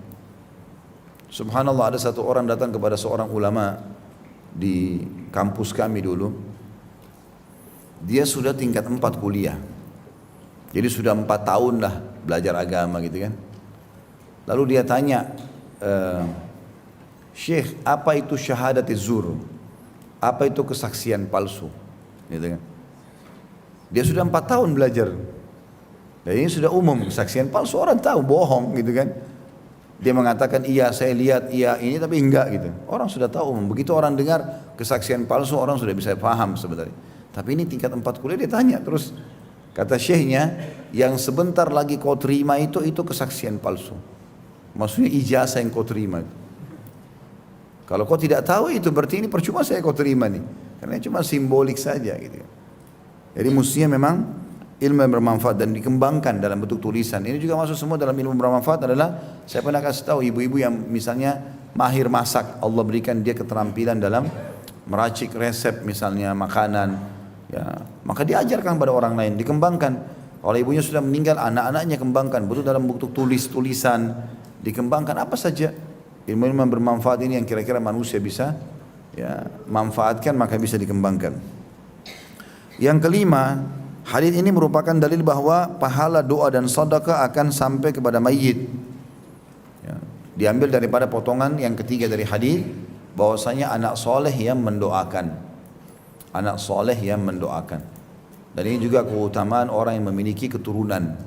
Subhanallah, ada satu orang datang kepada seorang ulama di kampus kami dulu. Dia sudah tingkat 4 kuliah. Jadi sudah 4 tahun lah belajar agama gitu kan. Lalu dia tanya, Syekh, apa itu syahadat zur? Apa itu kesaksian palsu? Gitu kan. Dia sudah 4 tahun belajar. Dan ini sudah umum, kesaksian palsu orang tahu, bohong gitu kan. Dia mengatakan iya saya lihat, iya ini, tapi enggak gitu. Orang sudah tahu, begitu orang dengar kesaksian palsu orang sudah bisa paham sebenarnya. Tapi ini tingkat 4 kuliah dia tanya terus. Kata syekhnya, yang sebentar lagi kau terima itu kesaksian palsu. Maksudnya ijazah yang kau terima itu. Kalau kau tidak tahu itu berarti ini percuma saya kau terima nih. Karena cuma simbolik saja gitu. Jadi mestinya memang ilmu yang bermanfaat dan dikembangkan dalam bentuk tulisan. Ini juga masuk semua dalam ilmu bermanfaat adalah, saya pernah kasih tahu ibu-ibu yang misalnya mahir masak, Allah berikan dia keterampilan dalam meracik resep misalnya makanan, ya, maka diajarkan pada orang lain, dikembangkan. Kalau ibunya sudah meninggal, anak-anaknya kembangkan, betul dalam bentuk tulisan, dikembangkan apa saja. Ilmu-ilmu yang bermanfaat ini yang kira-kira manusia bisa ya manfaatkan, maka bisa dikembangkan. Yang kelima, hadis ini merupakan dalil bahwa pahala doa dan sedekah akan sampai kepada mayit. Ya, diambil daripada potongan yang ketiga dari hadis, bahwasanya anak soleh yang mendoakan, anak soleh yang mendoakan. Dan ini juga keutamaan orang yang memiliki keturunan.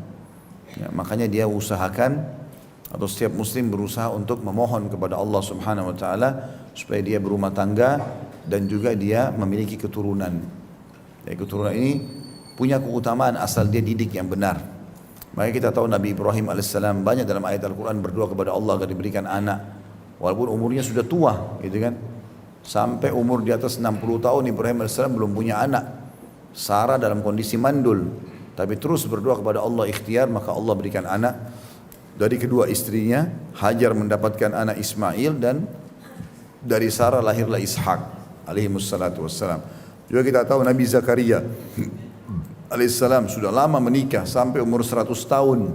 Ya, makanya dia usahakan, atau setiap muslim berusaha untuk memohon kepada Allah Subhanahu Wa Taala supaya dia berumah tangga dan juga dia memiliki keturunan. Dan keturunan ini punya keutamaan asal dia didik yang benar. Maka kita tahu Nabi Ibrahim alaihissalam banyak dalam ayat Al-Quran berdoa kepada Allah agar diberikan anak, walaupun umurnya sudah tua, gitu kan? Sampai umur di atas 60 tahun Ibrahim alaihissalam belum punya anak. Sarah dalam kondisi mandul, tapi terus berdoa kepada Allah ikhtiar, maka Allah berikan anak dari kedua istrinya. Hajar mendapatkan anak Ismail dan dari Sarah lahirlah Ishak alaihimussalatu wassalam. Juga kita tahu Nabi Zakaria alaihissalam sudah lama menikah sampai umur 100 tahun.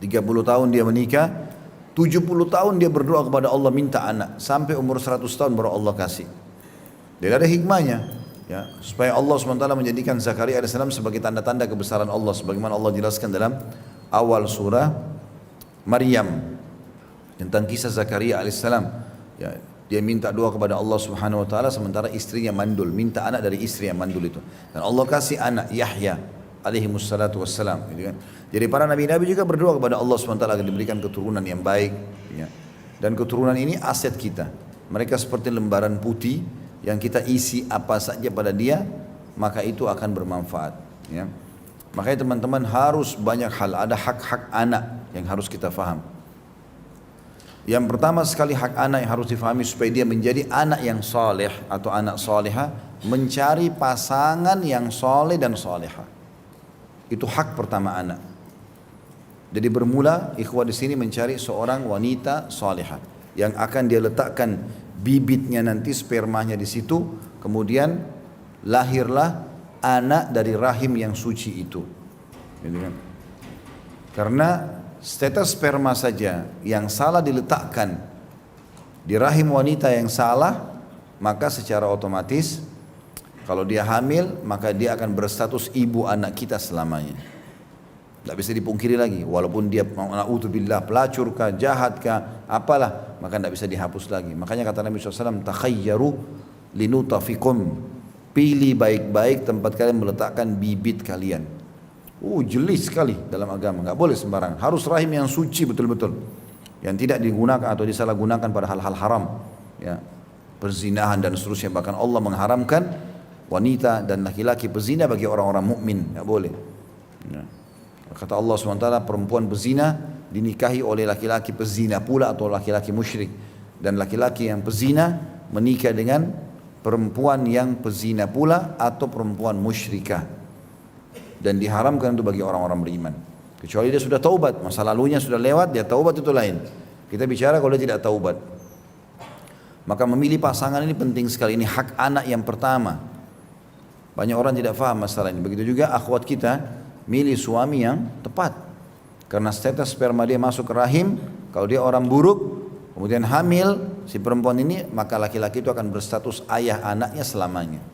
30 tahun dia menikah, 70 tahun dia berdoa kepada Allah minta anak, sampai umur 100 tahun baru Allah kasih. Dan ada hikmahnya, ya, supaya Allah SWT menjadikan Zakaria alaihissalam sebagai tanda-tanda kebesaran Allah, sebagaimana Allah jelaskan dalam awal surah Maryam tentang kisah Zakaria alaihissalam. Ya, dia minta doa kepada Allah Subhanahu Wa Taala sementara istrinya mandul, minta anak dari istri yang mandul itu, dan Allah kasih anak Yahya alaihi wassalatu wassalam, gitu kan. Jadi para nabi-nabi juga berdoa kepada Allah SWT agar diberikan keturunan yang baik, ya. Dan keturunan ini aset kita. Mereka seperti lembaran putih yang kita isi apa saja pada dia, maka itu akan bermanfaat, ya. Makanya teman-teman harus banyak hal, ada hak-hak anak yang harus kita faham. Yang pertama sekali hak anak yang harus difahami supaya dia menjadi anak yang soleh atau anak soleha, mencari pasangan yang soleh dan soleha. Itu hak pertama anak. Jadi bermula ikhwah di sini mencari seorang wanita soleha yang akan dia letakkan bibitnya nanti, spermanya di situ, kemudian lahirlah anak dari rahim yang suci itu. Gitu kan? Karena tetes sperma saja yang salah diletakkan di rahim wanita yang salah, maka secara otomatis kalau dia hamil maka dia akan berstatus ibu anak kita selamanya. Tidak bisa dipungkiri lagi, walaupun dia na'udzubillah pelacur kah, jahat kah, apalah, maka tidak bisa dihapus lagi. Makanya kata Nabi SAW, takhayyaru linutafikum, pilih baik-baik tempat kalian meletakkan bibit kalian. Jelis sekali dalam agama, nggak boleh sembarang. Harus rahim yang suci betul-betul, yang tidak digunakan atau disalahgunakan pada hal-hal haram, ya, perzinahan dan seterusnya. Bahkan Allah mengharamkan wanita dan laki-laki pezina bagi orang-orang mukmin, nggak boleh. Ya. Kata Allah SWT, perempuan pezina dinikahi oleh laki-laki pezina pula atau laki-laki musyrik, dan laki-laki yang pezina menikah dengan perempuan yang pezina pula atau perempuan musyrikah. Dan diharamkan itu bagi orang-orang beriman, kecuali dia sudah taubat, masa lalunya sudah lewat, dia taubat itu lain. Kita bicara kalau dia tidak taubat. Maka memilih pasangan ini penting sekali, ini hak anak yang pertama. Banyak orang tidak faham masalah ini. Begitu juga akhwat kita, milih suami yang tepat. Karena tetes sperma dia masuk ke rahim, kalau dia orang buruk, kemudian hamil si perempuan ini, maka laki-laki itu akan berstatus ayah anaknya selamanya.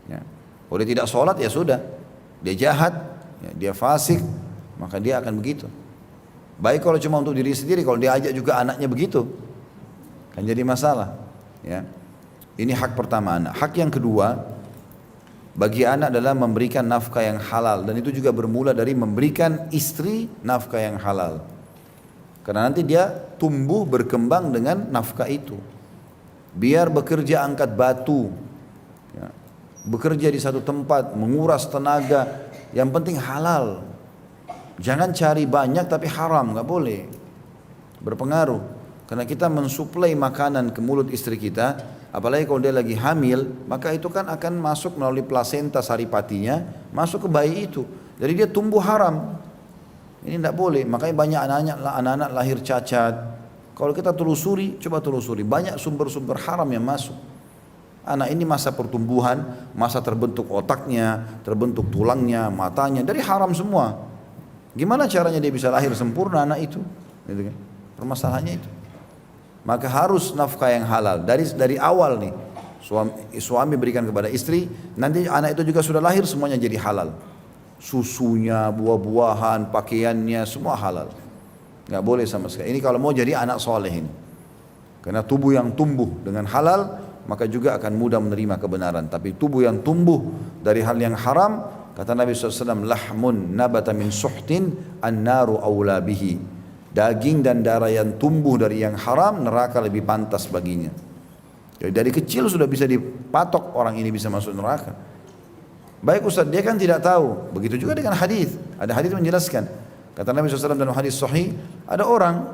Ya. Kalau dia tidak sholat ya sudah, dia jahat, ya, dia fasik, maka dia akan begitu. Baik kalau cuma untuk diri sendiri, kalau dia ajak juga anaknya begitu, kan jadi masalah. Ya. Ini hak pertama anak. Hak yang kedua bagi anak adalah memberikan nafkah yang halal, dan itu juga bermula dari memberikan istri nafkah yang halal. Karena nanti dia tumbuh berkembang dengan nafkah itu. Biar bekerja angkat batu, ya, bekerja di satu tempat, menguras tenaga, yang penting halal. Jangan cari banyak tapi haram, nggak boleh. Berpengaruh, karena kita mensuplai makanan ke mulut istri kita, apalagi kalau dia lagi hamil, maka itu kan akan masuk melalui plasenta saripatinya, masuk ke bayi itu. Jadi dia tumbuh haram. Ini tidak boleh. Makanya banyak anak-anak lahir cacat. Kalau kita telusuri, coba telusuri, banyak sumber-sumber haram yang masuk. Anak ini masa pertumbuhan, masa terbentuk otaknya, terbentuk tulangnya, matanya, dari haram semua. Gimana caranya dia bisa lahir sempurna anak itu? Gitu kan? Permasalahannya itu. maka harus nafkah yang halal dari awal nih. Suami berikan kepada istri, nanti anak itu juga sudah lahir semuanya jadi halal. Susunya, buah-buahan, pakaiannya, semua halal. Nggak boleh sama sekali. Ini kalau mau jadi anak soleh ini. Karena tubuh yang tumbuh dengan halal, maka juga akan mudah menerima kebenaran. Tapi tubuh yang tumbuh dari hal yang haram, kata Nabi SAW, lahmun nabata min suhtin an-naru awla bihi. Daging dan darah yang tumbuh dari yang haram, neraka lebih pantas baginya. Jadi dari kecil sudah bisa dipatok orang ini bisa masuk neraka. Baik Ustaz, dia kan tidak tahu. Begitu juga dengan hadis. Ada hadis menjelaskan. Kata Nabi SAW dalam hadis sahih, ada orang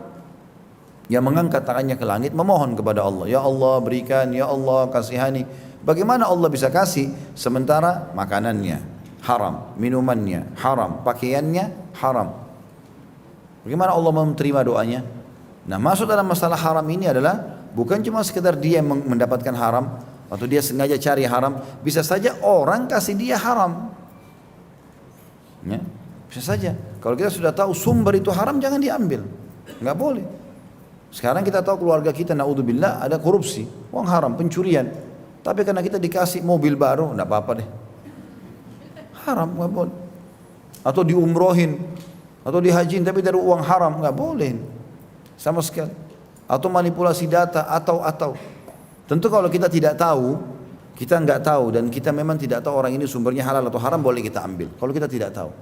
yang mengangkat tangannya ke langit memohon kepada Allah, ya Allah berikan, ya Allah kasihani. Bagaimana Allah bisa kasih sementara makanannya haram, minumannya haram, pakaiannya haram? Bagaimana Allah menerima doanya? Nah, masuk dalam masalah haram ini adalah bukan cuma sekedar dia mendapatkan haram atau dia sengaja cari haram, bisa saja orang kasih dia haram. Ya, bisa saja. Kalau kita sudah tahu sumber itu haram, jangan diambil, nggak boleh. Sekarang kita tahu keluarga kita, naudzubillah, ada korupsi, uang haram, pencurian. Tapi karena kita dikasih mobil baru, nggak apa-apa deh. Haram, nggak boleh. Atau diumrohin, atau dihajiin, tapi dari uang haram, nggak boleh, sama sekali. Atau manipulasi data, atau. Tentu kalau kita tidak tahu, kita nggak tahu, dan kita memang tidak tahu orang ini sumbernya halal atau haram, boleh kita ambil. Kalau kita tidak tahu.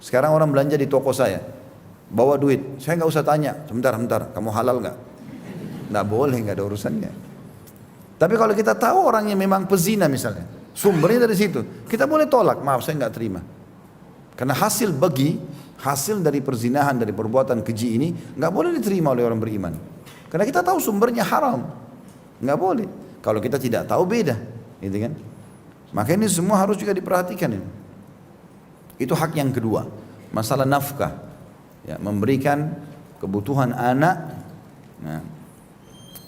Sekarang orang belanja di toko saya, bawa duit, saya nggak usah tanya, sebentar, kamu halal nggak? Nggak boleh, nggak ada urusannya. Tapi kalau kita tahu orangnya memang pezina misalnya, sumbernya dari situ, kita boleh tolak, maaf saya nggak terima. Karena hasil dari perzinahan, dari perbuatan keji ini nggak boleh diterima oleh orang beriman. Karena kita tahu sumbernya haram, nggak boleh. Kalau kita tidak tahu beda, gitu kan? Maka ini semua harus juga diperhatikan ini. Itu hak yang kedua, masalah nafkah, ya, memberikan kebutuhan anak. Nah,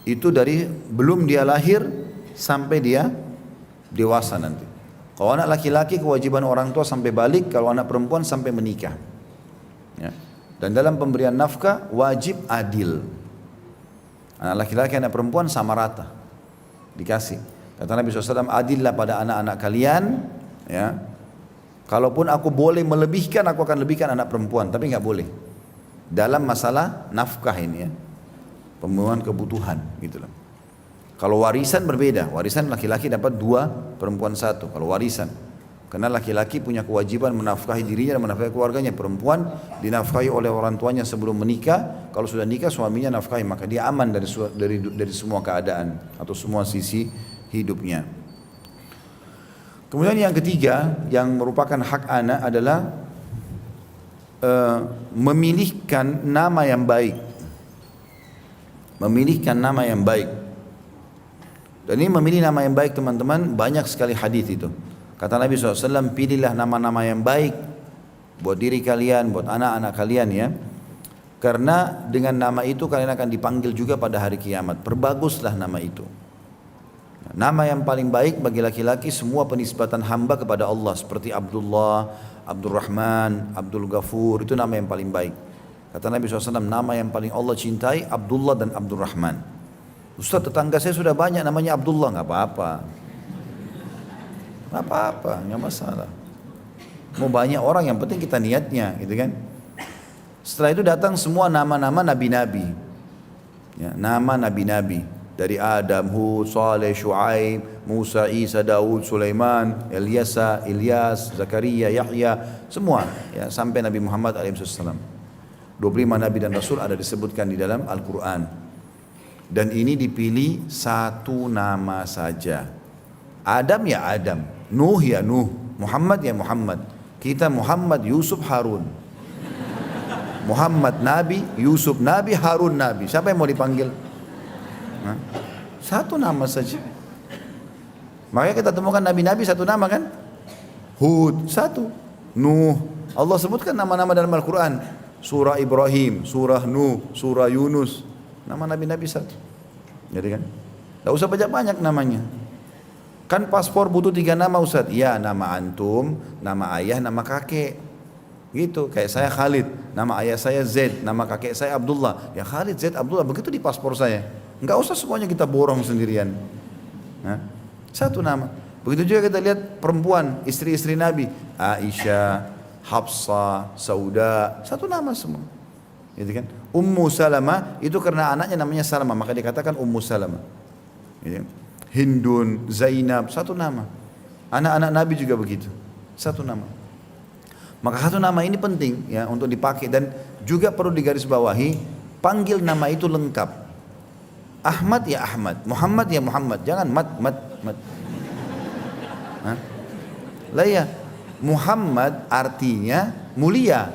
itu dari belum dia lahir sampai dia dewasa nanti. Kalau anak laki-laki kewajiban orang tua sampai balik, kalau anak perempuan sampai menikah. Ya. Dan dalam pemberian nafkah wajib adil. Anak laki-laki, anak perempuan sama rata dikasih. Kata Nabi SAW, adillah pada anak-anak kalian. Ya. Kalaupun aku boleh melebihkan, aku akan lebihkan anak perempuan, tapi nggak boleh. Dalam masalah nafkah ini ya, pemenuhan kebutuhan gitu loh. Kalau warisan berbeda, warisan laki-laki dapat 2, perempuan 1. Kalau warisan, karena laki-laki punya kewajiban menafkahi dirinya dan menafkahi keluarganya. Perempuan dinafkahi oleh orang tuanya sebelum menikah. Kalau sudah nikah suaminya nafkahi, maka dia aman dari semua keadaan atau semua sisi hidupnya. Kemudian yang ketiga yang merupakan hak anak adalah memilihkan nama yang baik. Memilihkan nama yang baik. Dan ini memilih nama yang baik teman-teman, banyak sekali hadis itu. Kata Nabi SAW, pilihlah nama-nama yang baik buat diri kalian, buat anak-anak kalian ya. Karena dengan nama itu kalian akan dipanggil juga pada hari kiamat. Perbaguslah nama itu. Nama yang paling baik bagi laki-laki semua penisbatan hamba kepada Allah, seperti Abdullah, Abdurrahman, Abdul Ghafur, itu nama yang paling baik. Kata Nabi SAW, nama yang paling Allah cintai Abdullah dan Abdurrahman. Ustaz, tetangga saya sudah banyak namanya Abdullah. Nggak apa-apa, nggak apa-apa, nggak masalah. Mau banyak orang, yang penting kita niatnya, gitu kan. Setelah itu datang semua nama-nama nabi-nabi, ya, nama nabi-nabi. Dari Adam, Hud, Saleh, Shu'aib, Musa, Isa, Daud, Sulaiman, Ilyasa, Ilyas, Zakaria, Yahya, semua ya, sampai Nabi Muhammad SAW. 25 Nabi dan Rasul ada disebutkan di dalam Al-Quran. Dan ini dipilih satu nama saja. Adam ya Adam, Nuh ya Nuh, Muhammad ya Muhammad. Kita Muhammad, Yusuf, Harun. Muhammad Nabi, Yusuf Nabi, Harun Nabi. Siapa yang mau dipanggil? Nah, satu nama saja. Makanya kita temukan nabi-nabi satu nama kan? Hud satu, Nuh. Allah sebutkan nama-nama dalam Al-Quran. Surah Ibrahim, surah Nuh, surah Yunus. Nama nabi-nabi satu. Jadi kan? Tidak usah banyak-banyak namanya. Kan paspor butuh 3 nama Ustaz. Ya, nama antum, nama ayah, nama kakek. Gitu, kayak saya Khalid, nama ayah saya Zaid, nama kakek saya Abdullah. Ya Khalid, Zaid, Abdullah, begitu di paspor saya. Enggak usah semuanya kita borong sendirian. Nah, satu nama. Begitu juga kita lihat perempuan, istri-istri Nabi, Aisyah, Hafsah, Sauda, satu nama semua. Gitu kan? Ummu Salamah itu karena anaknya namanya Salamah, maka dikatakan Ummu Salamah. Gitu kan? Hindun, Zainab, satu nama. Anak-anak Nabi juga begitu, satu nama. Maka satu nama ini penting ya untuk dipakai, dan juga perlu digarisbawahi, panggil nama itu lengkap. Ahmad ya Ahmad, Muhammad ya Muhammad, jangan mat. Hah? Lah ya, Muhammad artinya mulia.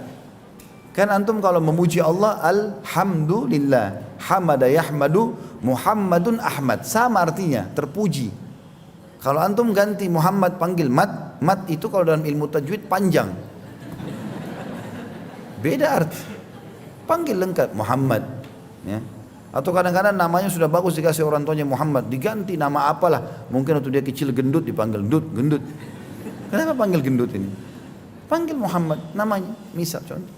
Kan antum kalau memuji Allah, alhamdulillah, hamada yahmadu, Muhammadun Ahmad, sama artinya, terpuji. Kalau antum ganti Muhammad panggil mat itu kalau dalam ilmu tajwid panjang. Beda arti. Panggil lengkap Muhammad, ya. Atau kadang-kadang namanya sudah bagus dikasih orang tuanya Muhammad, diganti nama apalah. Mungkin waktu dia kecil gendut dipanggil gendut. Kenapa panggil gendut ini? Panggil Muhammad namanya, misal contoh.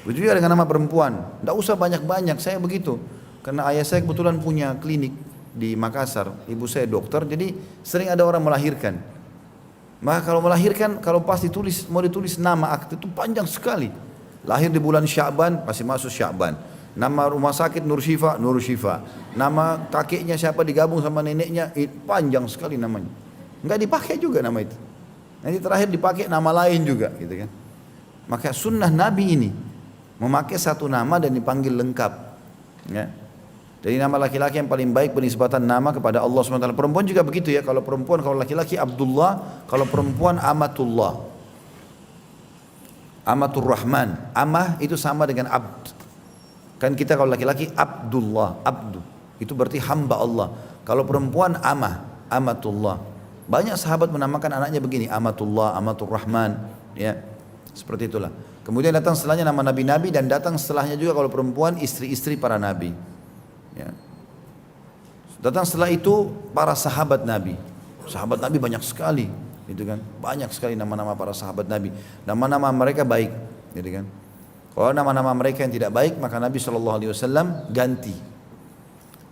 Begitu juga dengan nama perempuan. Tidak usah banyak-banyak, saya begitu. Karena ayah saya kebetulan punya klinik di Makassar, ibu saya dokter, jadi sering ada orang melahirkan. Maka kalau melahirkan, kalau pas mau ditulis nama akte itu panjang sekali. Lahir di bulan Sya'ban, pasti masuk Sya'ban. Nama rumah sakit Nur Syifa, Nur Syifa. Nama kakeknya siapa digabung sama neneknya, panjang sekali namanya. Enggak dipakai juga nama itu. Nanti terakhir dipakai nama lain juga, gitu kan. Maka sunnah Nabi ini memakai satu nama dan dipanggil lengkap. Ya. Jadi nama laki-laki yang paling baik penisbatan nama kepada Allah SWT. Perempuan juga begitu ya. Kalau perempuan, kalau laki-laki Abdullah, kalau perempuan Amatullah. Amatur Rahman, amah itu sama dengan abd. Kan kita kalau laki-laki Abdullah, abdu, itu berarti hamba Allah. Kalau perempuan amah, amatullah. Banyak sahabat menamakan anaknya begini, Amatullah, Amatur Rahman, ya. Seperti itulah. Kemudian datang setelahnya nama nabi-nabi, dan datang setelahnya juga kalau perempuan istri-istri para nabi. Ya. Datang setelah itu para sahabat Nabi. Sahabat Nabi banyak sekali. Gitu kan, banyak sekali nama-nama para sahabat Nabi. Nama-nama mereka baik, gitu kan. Kalau nama-nama mereka yang tidak baik, maka Nabi SAW ganti.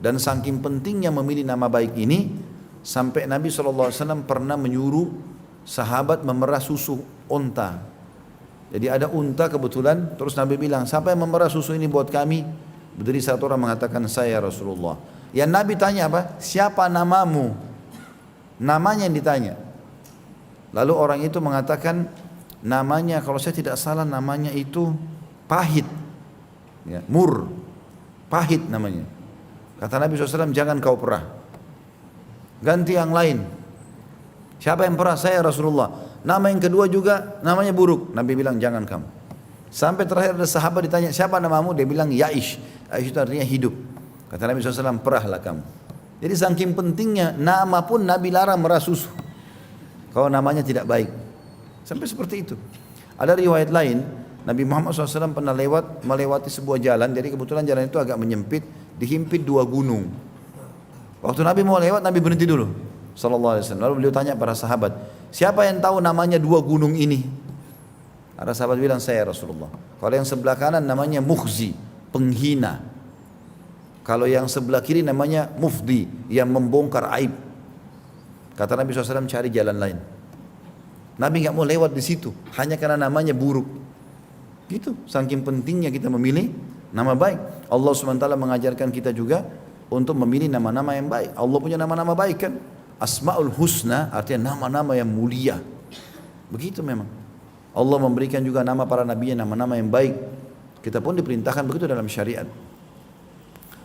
Dan saking pentingnya memilih nama baik ini, sampai Nabi SAW pernah menyuruh sahabat memerah susu unta. Jadi ada unta kebetulan, terus Nabi bilang, siapa yang memerah susu ini buat kami? Berdiri satu orang mengatakan, saya Rasulullah. Yang Nabi tanya apa? Siapa namamu? Namanya yang ditanya. Lalu orang itu mengatakan namanya, kalau saya tidak salah namanya itu Pahit, ya, Mur, Pahit namanya. Kata Nabi SAW, jangan kau perah, ganti yang lain. Siapa yang perah? Saya Rasulullah. Nama yang kedua juga namanya buruk. Nabi bilang jangan kamu. Sampai terakhir ada sahabat ditanya, siapa namamu? Dia bilang Yaish. Yaish itu artinya hidup. Kata Nabi SAW, perahlah kamu. Jadi saking pentingnya nama pun Nabi larang merah susu kalau namanya tidak baik. Sampai seperti itu. Ada riwayat lain, Nabi Muhammad SAW pernah melewati sebuah jalan. Jadi kebetulan jalan itu agak menyempit, dihimpit dua gunung. Waktu Nabi mau lewat, Nabi berhenti dulu SAW. Lalu beliau tanya para sahabat, siapa yang tahu namanya dua gunung ini? Ada sahabat bilang, saya Rasulullah. Kalau yang sebelah kanan namanya Mukhzi, penghina. Kalau yang sebelah kiri namanya Mufdi, yang membongkar aib. Kata Nabi SAW, cari jalan lain. Nabi nggak mau lewat di situ, hanya karena namanya buruk. Gitu, saking pentingnya kita memilih nama baik. Allah SWT mengajarkan kita juga untuk memilih nama-nama yang baik. Allah punya nama-nama baik kan? Asmaul Husna artinya nama-nama yang mulia. Begitu memang. Allah memberikan juga nama para nabi nama-nama yang baik. Kita pun diperintahkan begitu dalam syariat.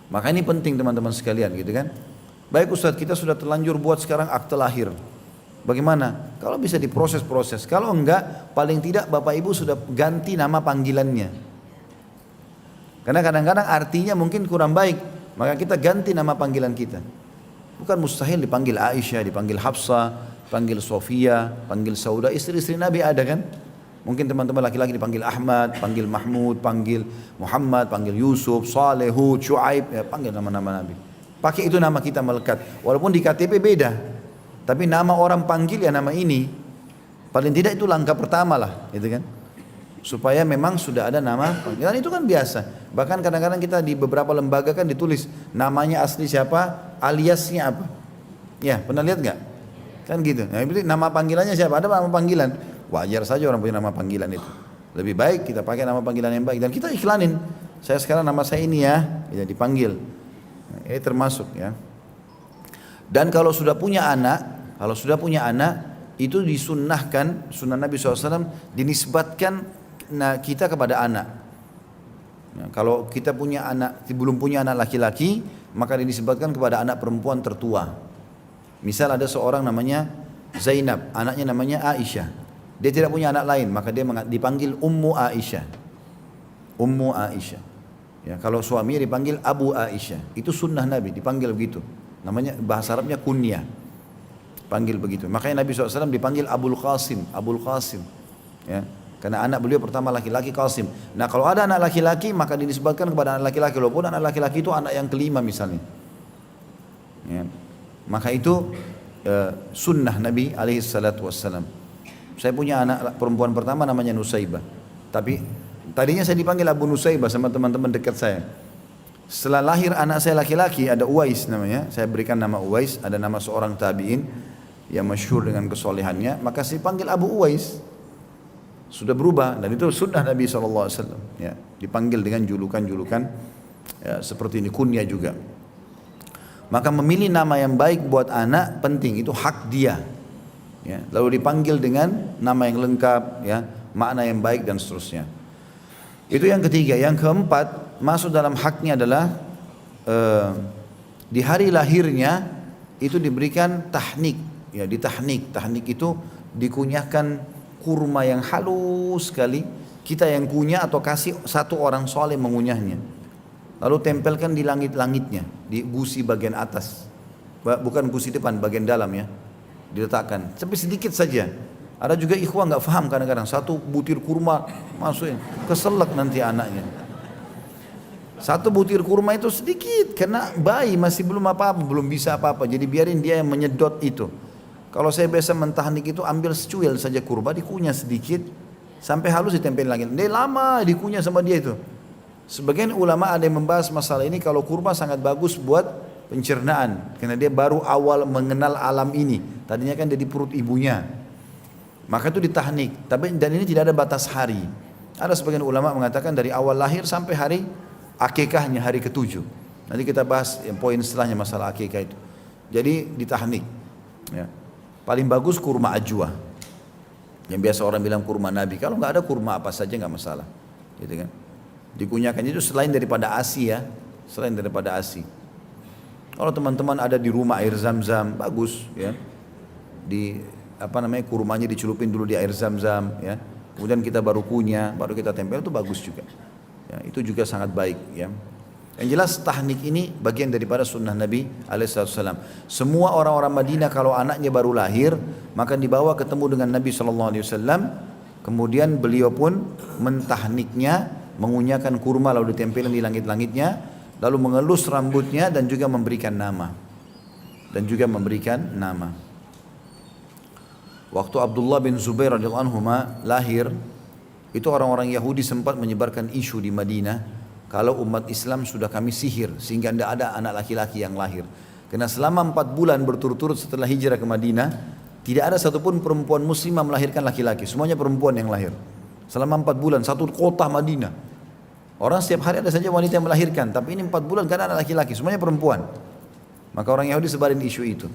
Maka ini penting teman-teman sekalian, gitu kan? Baik Ustaz, kita sudah terlanjur buat sekarang akte lahir. Bagaimana? Kalau bisa diproses-proses. Kalau enggak, paling tidak Bapak Ibu sudah ganti nama panggilannya. Karena kadang-kadang artinya mungkin kurang baik, maka kita ganti nama panggilan kita. Bukan mustahil dipanggil Aisyah, dipanggil Hafsah, panggil Sofia, panggil Sauda, istri-istri Nabi ada kan? Mungkin teman-teman laki-laki dipanggil Ahmad, panggil Mahmud, panggil Muhammad, panggil Yusuf, Saleh, Hud, Syuaib, ya panggil nama-nama Nabi. Pakai itu nama kita melekat. Walaupun di KTP beda, tapi nama orang panggil ya nama ini. Paling tidak itu langkah pertama lah, gitu kan? supaya memang sudah ada nama panggilan. Itu kan biasa. Bahkan kadang-kadang kita di beberapa lembaga kan ditulis namanya asli siapa, aliasnya apa. Ya, pernah lihat nggak? Kan gitu. Nah, nama panggilannya siapa? Ada nama panggilan. Wajar saja orang punya nama panggilan itu. Lebih baik kita pakai nama panggilan yang baik dan kita iklanin. Saya sekarang nama saya ini ya dipanggil. Nah, ini termasuk ya. Dan kalau sudah punya anak, itu disunnahkan, sunnah Nabi SAW dinisbatkan kita kepada anak. Nah, kalau kita punya anak, belum punya anak laki-laki, maka dinisbatkan kepada anak perempuan tertua. Misal ada seorang namanya Zainab, anaknya namanya Aisyah. Dia tidak punya anak lain, maka dia dipanggil Ummu Aisyah. Ummu Aisyah. Ya, kalau suaminya dipanggil Abu Aisyah. Itu sunnah Nabi, dipanggil begitu. Namanya bahasa Arabnya kunyah. Panggil begitu. Makanya Nabi SAW dipanggil Abul Qasim, Abul Qasim. Ya, karena anak beliau pertama laki-laki Qasim. Nah, kalau ada anak laki-laki maka dinisbatkan kepada anak laki-laki. Walaupun anak laki-laki itu anak yang kelima misalnya. Ya. Maka itu sunnah Nabi SAW. Saya punya anak perempuan pertama namanya Nusaibah. Tapi tadinya saya dipanggil Abu Nusaibah sama teman-teman dekat saya. Setelah lahir anak saya laki-laki ada Uwais namanya. Saya berikan nama Uwais. Ada nama seorang tabi'in yang masyhur dengan kesolehannya. Maka saya panggil Abu Uwais. Sudah berubah dan itu sunnah Nabi SAW. Ya, dipanggil dengan julukan-julukan ya, seperti ini, kunyah juga. Maka memilih nama yang baik buat anak penting, itu hak dia. Ya, lalu dipanggil dengan nama yang lengkap, ya, makna yang baik dan seterusnya. Itu yang ketiga. Yang keempat, masuk dalam haknya adalah di hari lahirnya itu diberikan tahnik. Ya, ditahnik. Tahnik itu dikunyahkan kurma yang halus sekali. Kita yang kunyah atau kasih satu orang soleh mengunyahnya. Lalu tempelkan di langit-langitnya, di gusi bagian atas. Bukan gusi depan, bagian dalam ya. Diletakkan, tapi sedikit saja. Ada juga ikhwah nggak paham kadang-kadang satu butir kurma masukin, keselak nanti anaknya. Satu butir kurma itu sedikit, karena bayi masih belum apa-apa, belum bisa apa-apa. Jadi biarin dia yang menyedot itu. Kalau saya biasa mentahnik itu ambil secuil saja kurma, dikunyah sedikit sampai halus ditempelin lagi. Dia lama dikunyah sama dia itu. Sebagian ulama ada yang membahas masalah ini kalau kurma sangat bagus buat pencernaan karena dia baru awal mengenal alam ini. Tadinya kan dia di perut ibunya. Maka itu ditahnik. Dan ini tidak ada batas hari. Ada sebagian ulama mengatakan dari awal lahir sampai hari akikahnya, hari ke-7. Nanti kita bahas yang poin setelahnya masalah akikah itu. Jadi ditahnik. Ya. Paling bagus kurma ajwa. Yang biasa orang bilang kurma Nabi. Kalau nggak ada kurma apa saja nggak masalah. Gitu kan? Dikunyahkan itu selain daripada ASI ya. Selain daripada ASI. Kalau teman-teman ada di rumah air zam-zam, bagus ya. Kurmanya dicelupin dulu di air zam-zam ya. Kemudian kita baru kunyah, baru kita tempel, itu bagus juga. Ya, itu juga sangat baik ya. Yang jelas tahnik ini bagian daripada sunnah Nabi alaihissalam. Semua orang-orang Madinah kalau anaknya baru lahir, maka dibawa ketemu dengan Nabi SAW. Kemudian beliau pun mentahniknya, mengunyahkan kurma lalu ditempelin di langit-langitnya. Lalu mengelus rambutnya dan juga memberikan nama. Waktu Abdullah bin Zubair radhiyallahu anhu lahir, itu orang-orang Yahudi sempat menyebarkan isu di Madinah, kalau umat Islam sudah kami sihir sehingga tidak ada anak laki-laki yang lahir. Karena selama 4 bulan berturut-turut setelah hijrah ke Madinah, tidak ada satupun perempuan muslimah melahirkan laki-laki, semuanya perempuan yang lahir. Selama 4 bulan, satu kota Madinah. Orang setiap hari ada saja wanita yang melahirkan, tapi ini 4 bulan karena ada laki-laki, semuanya perempuan. Maka orang Yahudi sebarin isu itu.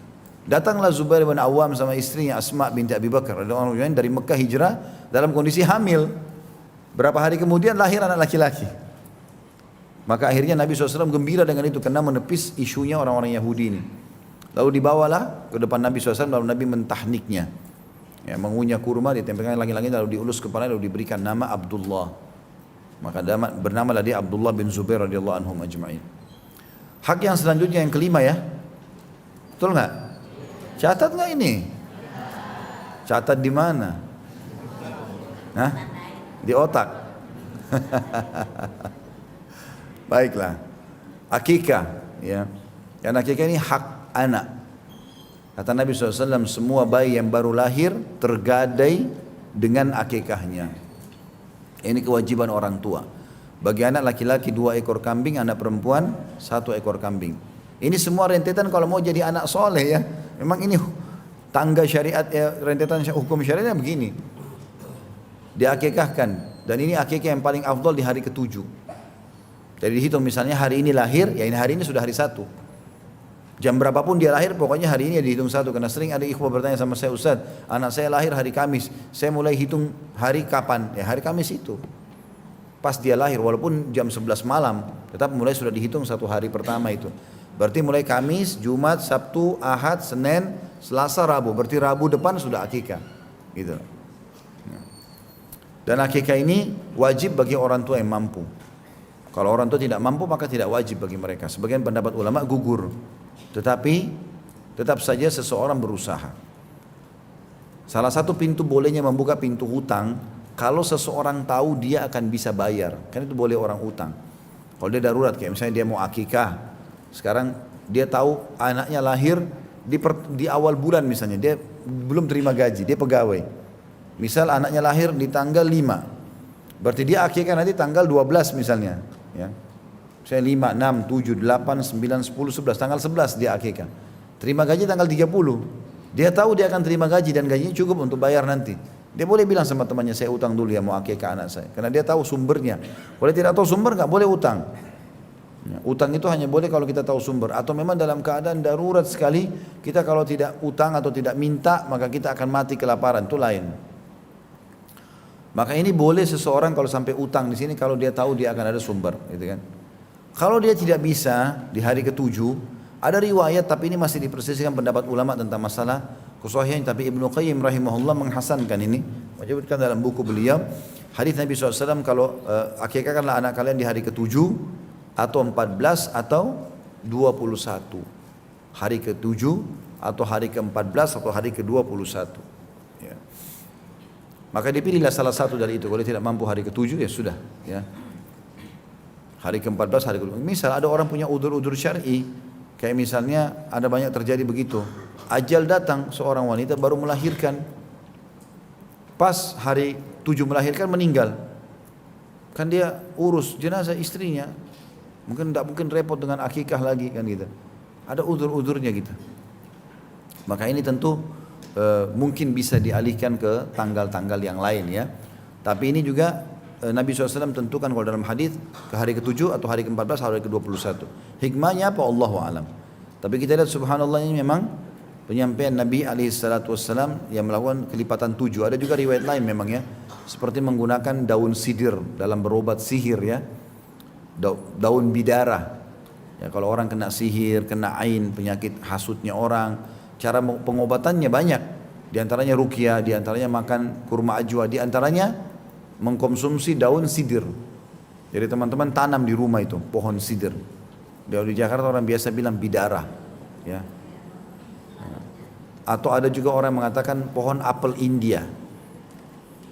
Datanglah Zubair bin Awam sama istrinya Asma binti Abi Bakar dari Mekah hijrah dalam kondisi hamil. Berapa hari kemudian lahir anak laki-laki. Maka akhirnya Nabi SAW gembira dengan itu karena menepis isunya orang-orang Yahudi ini. Lalu dibawalah ke depan Nabi SAW lalu Nabi mentahniknya. Ya, mengunyah kurma, ditempelkan lagi-lagi lalu diulus kepala lalu diberikan nama Abdullah. Maka bernamalah dia Abdullah bin Zubair radhiyallahu anhum ajma'in. Hak yang selanjutnya yang kelima ya. Betul nggak? Catat nggak ini? Catat di mana? Hah? Di otak. Baiklah. Akikah ya. Karena akikah ini hak anak. Kata Nabi SAW, semua bayi yang baru lahir tergadai dengan akikahnya. Ini kewajiban orang tua. Bagi anak laki-laki 2 ekor kambing, anak perempuan 1 ekor kambing. Ini semua rentetan kalau mau jadi anak soleh ya. Memang ini tangga syariat ya, rentetan hukum syariatnya begini. Diakikahkan, dan ini akikah yang paling afdal di hari ke-7. Jadi dihitung misalnya hari ini lahir, ya ini hari ini sudah hari 1. Jam berapapun dia lahir, pokoknya hari ini dihitung 1. Karena sering ada ikhwah bertanya sama saya, Ustaz, anak saya lahir hari Kamis, saya mulai hitung hari kapan? Ya hari Kamis itu. Pas dia lahir, walaupun jam 11 malam, tetap mulai sudah dihitung 1 hari pertama itu. Berarti mulai Kamis, Jumat, Sabtu, Ahad, Senin, Selasa, Rabu. Berarti Rabu depan sudah akikah. Gitu. Dan akikah ini wajib bagi orang tua yang mampu. Kalau orang tua tidak mampu maka tidak wajib bagi mereka. Sebagian pendapat ulama gugur. Tetapi tetap saja seseorang berusaha. Salah satu pintu bolehnya membuka pintu hutang kalau seseorang tahu dia akan bisa bayar. Kan itu boleh orang hutang. Kalau dia darurat, kayak misalnya dia mau akikah, sekarang dia tahu anaknya lahir di awal bulan misalnya, dia belum terima gaji, dia pegawai. Misal anaknya lahir di tanggal 5, berarti dia akikah nanti tanggal 12 misalnya, ya. Saya 5, 6, 7, 8, 9, 10, 11, tanggal 11 dia akikah. Terima gaji tanggal 30. Dia tahu dia akan terima gaji dan gajinya cukup untuk bayar nanti. Dia boleh bilang sama temannya, saya utang dulu ya mau akikah anak saya. Karena dia tahu sumbernya. Boleh tidak tahu sumber nggak boleh utang. Ya, utang itu hanya boleh kalau kita tahu sumber. Atau memang dalam keadaan darurat sekali, kita kalau tidak utang atau tidak minta, maka kita akan mati kelaparan, itu lain. Maka ini boleh seseorang kalau sampai utang di sini kalau dia tahu dia akan ada sumber, gitu kan. Kalau dia tidak bisa di hari ke-7, ada riwayat tapi ini masih dipersisikan pendapat ulama tentang masalah kesahihan, tapi Ibnu Qayyim rahimahullah menghasankan ini, menyebutkan dalam buku beliau hadis Nabi SAW kalau akikahkanlah anak kalian di hari ke-7 atau 14 atau 21, hari ke-7 atau hari ke-14 atau hari ke-21, ya. Maka dipilihlah salah satu dari itu. Kalau tidak mampu hari ke-7 ya sudah, ya. Hari ke-14, hari ke-20. Misal ada orang punya udzur-udzur syar'i, kayak misalnya ada banyak terjadi begitu. Ajal datang seorang wanita baru melahirkan, pas hari 7 melahirkan meninggal. Kan dia urus jenazah istrinya, tidak mungkin repot dengan akikah lagi kan gitu. Ada udzur-udzurnya gitu. Maka ini tentu mungkin bisa dialihkan ke tanggal-tanggal yang lain ya. Tapi ini juga Nabi SAW tentukan kalau dalam hadis ke hari ke-7 atau hari ke-14 atau hari ke-21. Hikmahnya apa? Allahu a'lam. Tapi kita lihat subhanallah ini memang penyampaian Nabi SAW yang melakukan kelipatan 7. Ada juga riwayat lain memang ya, seperti menggunakan daun sidir dalam berobat sihir ya, daun bidara. Ya, kalau orang kena sihir, kena ain, penyakit hasutnya orang, cara pengobatannya banyak. Di antaranya ruqyah, di antaranya makan kurma ajwa, di antaranya mengkonsumsi daun sidir. Jadi teman-teman tanam di rumah itu pohon sidir. Di Jakarta orang biasa bilang bidara, ya. Atau ada juga orang mengatakan pohon apel India.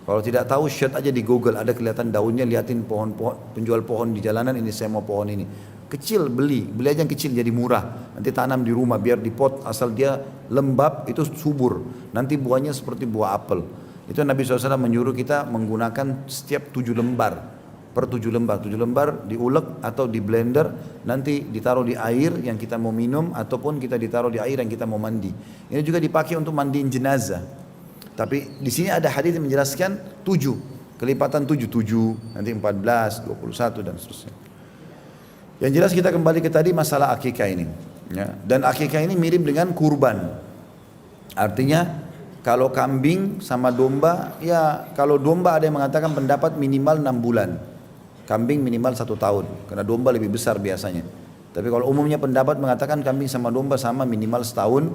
Kalau tidak tahu, search aja di Google, ada kelihatan daunnya, liatin pohon-pohon, penjual pohon di jalanan, ini saya mau pohon ini. Kecil, beli aja yang kecil jadi murah. Nanti tanam di rumah biar di pot, asal dia lembab itu subur. Nanti buahnya seperti buah apel. Itu Nabi SAW menyuruh kita menggunakan setiap 7 lembar. Per 7 lembar diulek atau di blender, nanti ditaruh di air yang kita mau minum ataupun kita ditaruh di air yang kita mau mandi. Ini juga dipakai untuk mandiin jenazah. Tapi di sini ada hadis yang menjelaskan 7, kelipatan 7, nanti 14, 21 dan seterusnya. Yang jelas kita kembali ke tadi masalah akikah ini, ya. Dan akikah ini mirip dengan kurban. Artinya kalau kambing sama domba, ya kalau domba ada yang mengatakan pendapat minimal 6 bulan. Kambing minimal 1 tahun, karena domba lebih besar biasanya. Tapi kalau umumnya pendapat mengatakan kambing sama domba sama minimal setahun.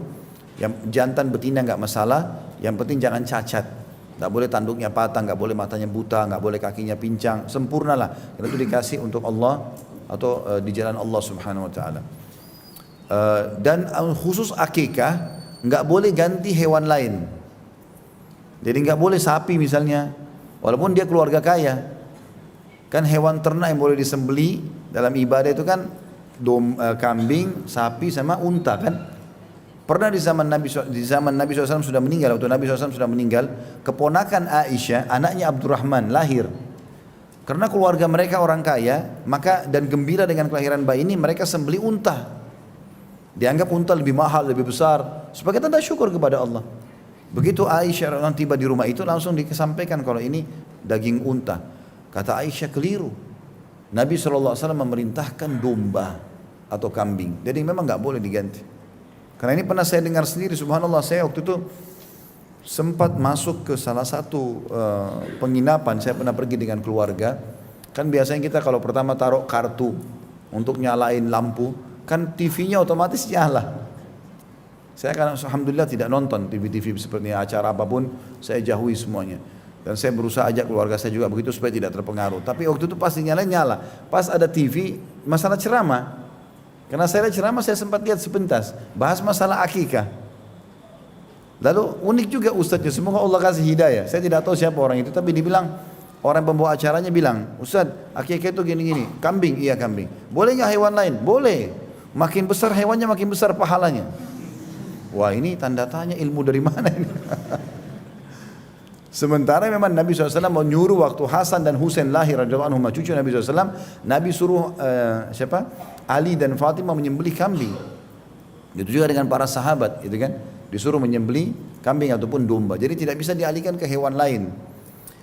Yang jantan betina nggak masalah, yang penting jangan cacat. Nggak boleh tanduknya patah, nggak boleh matanya buta, nggak boleh kakinya pincang, sempurna lah. Karena itu dikasih untuk Allah atau di jalan Allah Subhanahu Wa Taala. Dan khusus akikah nggak boleh ganti hewan lain. Jadi nggak boleh sapi misalnya, walaupun dia keluarga kaya. Kan hewan ternak yang boleh disembeli dalam ibadah itu kan kambing, sapi sama unta kan. Pernah di zaman Nabi SAW sudah meninggal, waktu Nabi SAW sudah meninggal, keponakan Aisyah, anaknya Abdurrahman lahir. Karena keluarga mereka orang kaya, maka dan gembira dengan kelahiran bayi ini, mereka sembelih unta. Dianggap unta lebih mahal, lebih besar, sebagai tanda syukur kepada Allah. Begitu Aisyah orang tiba di rumah itu, langsung disampaikan kalau ini daging unta. Kata Aisyah, keliru. Nabi SAW memerintahkan domba atau kambing. Jadi memang nggak boleh diganti. Karena ini pernah saya dengar sendiri, subhanallah, saya waktu itu sempat masuk ke salah satu penginapan. Saya pernah pergi dengan keluarga. Kan biasanya kita kalau pertama taruh kartu untuk nyalain lampu, kan TV-nya otomatis nyala. Saya kan alhamdulillah tidak nonton TV-TV seperti acara apapun, saya jauhi semuanya. Dan saya berusaha ajak keluarga saya juga begitu supaya tidak terpengaruh. Tapi waktu itu pasti nyala. Pas ada TV, masalah ceramah. Karena saya ceramah, saya sempat lihat sepintas, bahas masalah akikah. Lalu unik juga ustadznya, semoga Allah kasih hidayah. Saya tidak tahu siapa orang itu, tapi dibilang, orang pembawa acaranya bilang, Ustadz, akikah itu gini-gini, kambing, iya kambing. Boleh nggak hewan lain? Boleh. Makin besar hewannya, makin besar pahalanya. Wah, ini tanda tanya ilmu dari mana ini? Sementara memang Nabi SAW menyuruh waktu Hasan dan Husain lahir radhiyallahu anhum, cucu Nabi SAW, Nabi suruh Ali dan Fatimah menyembelih kambing. Itu juga dengan para sahabat, gitu kan? Disuruh menyembelih kambing ataupun domba. Jadi tidak bisa dialihkan ke hewan lain.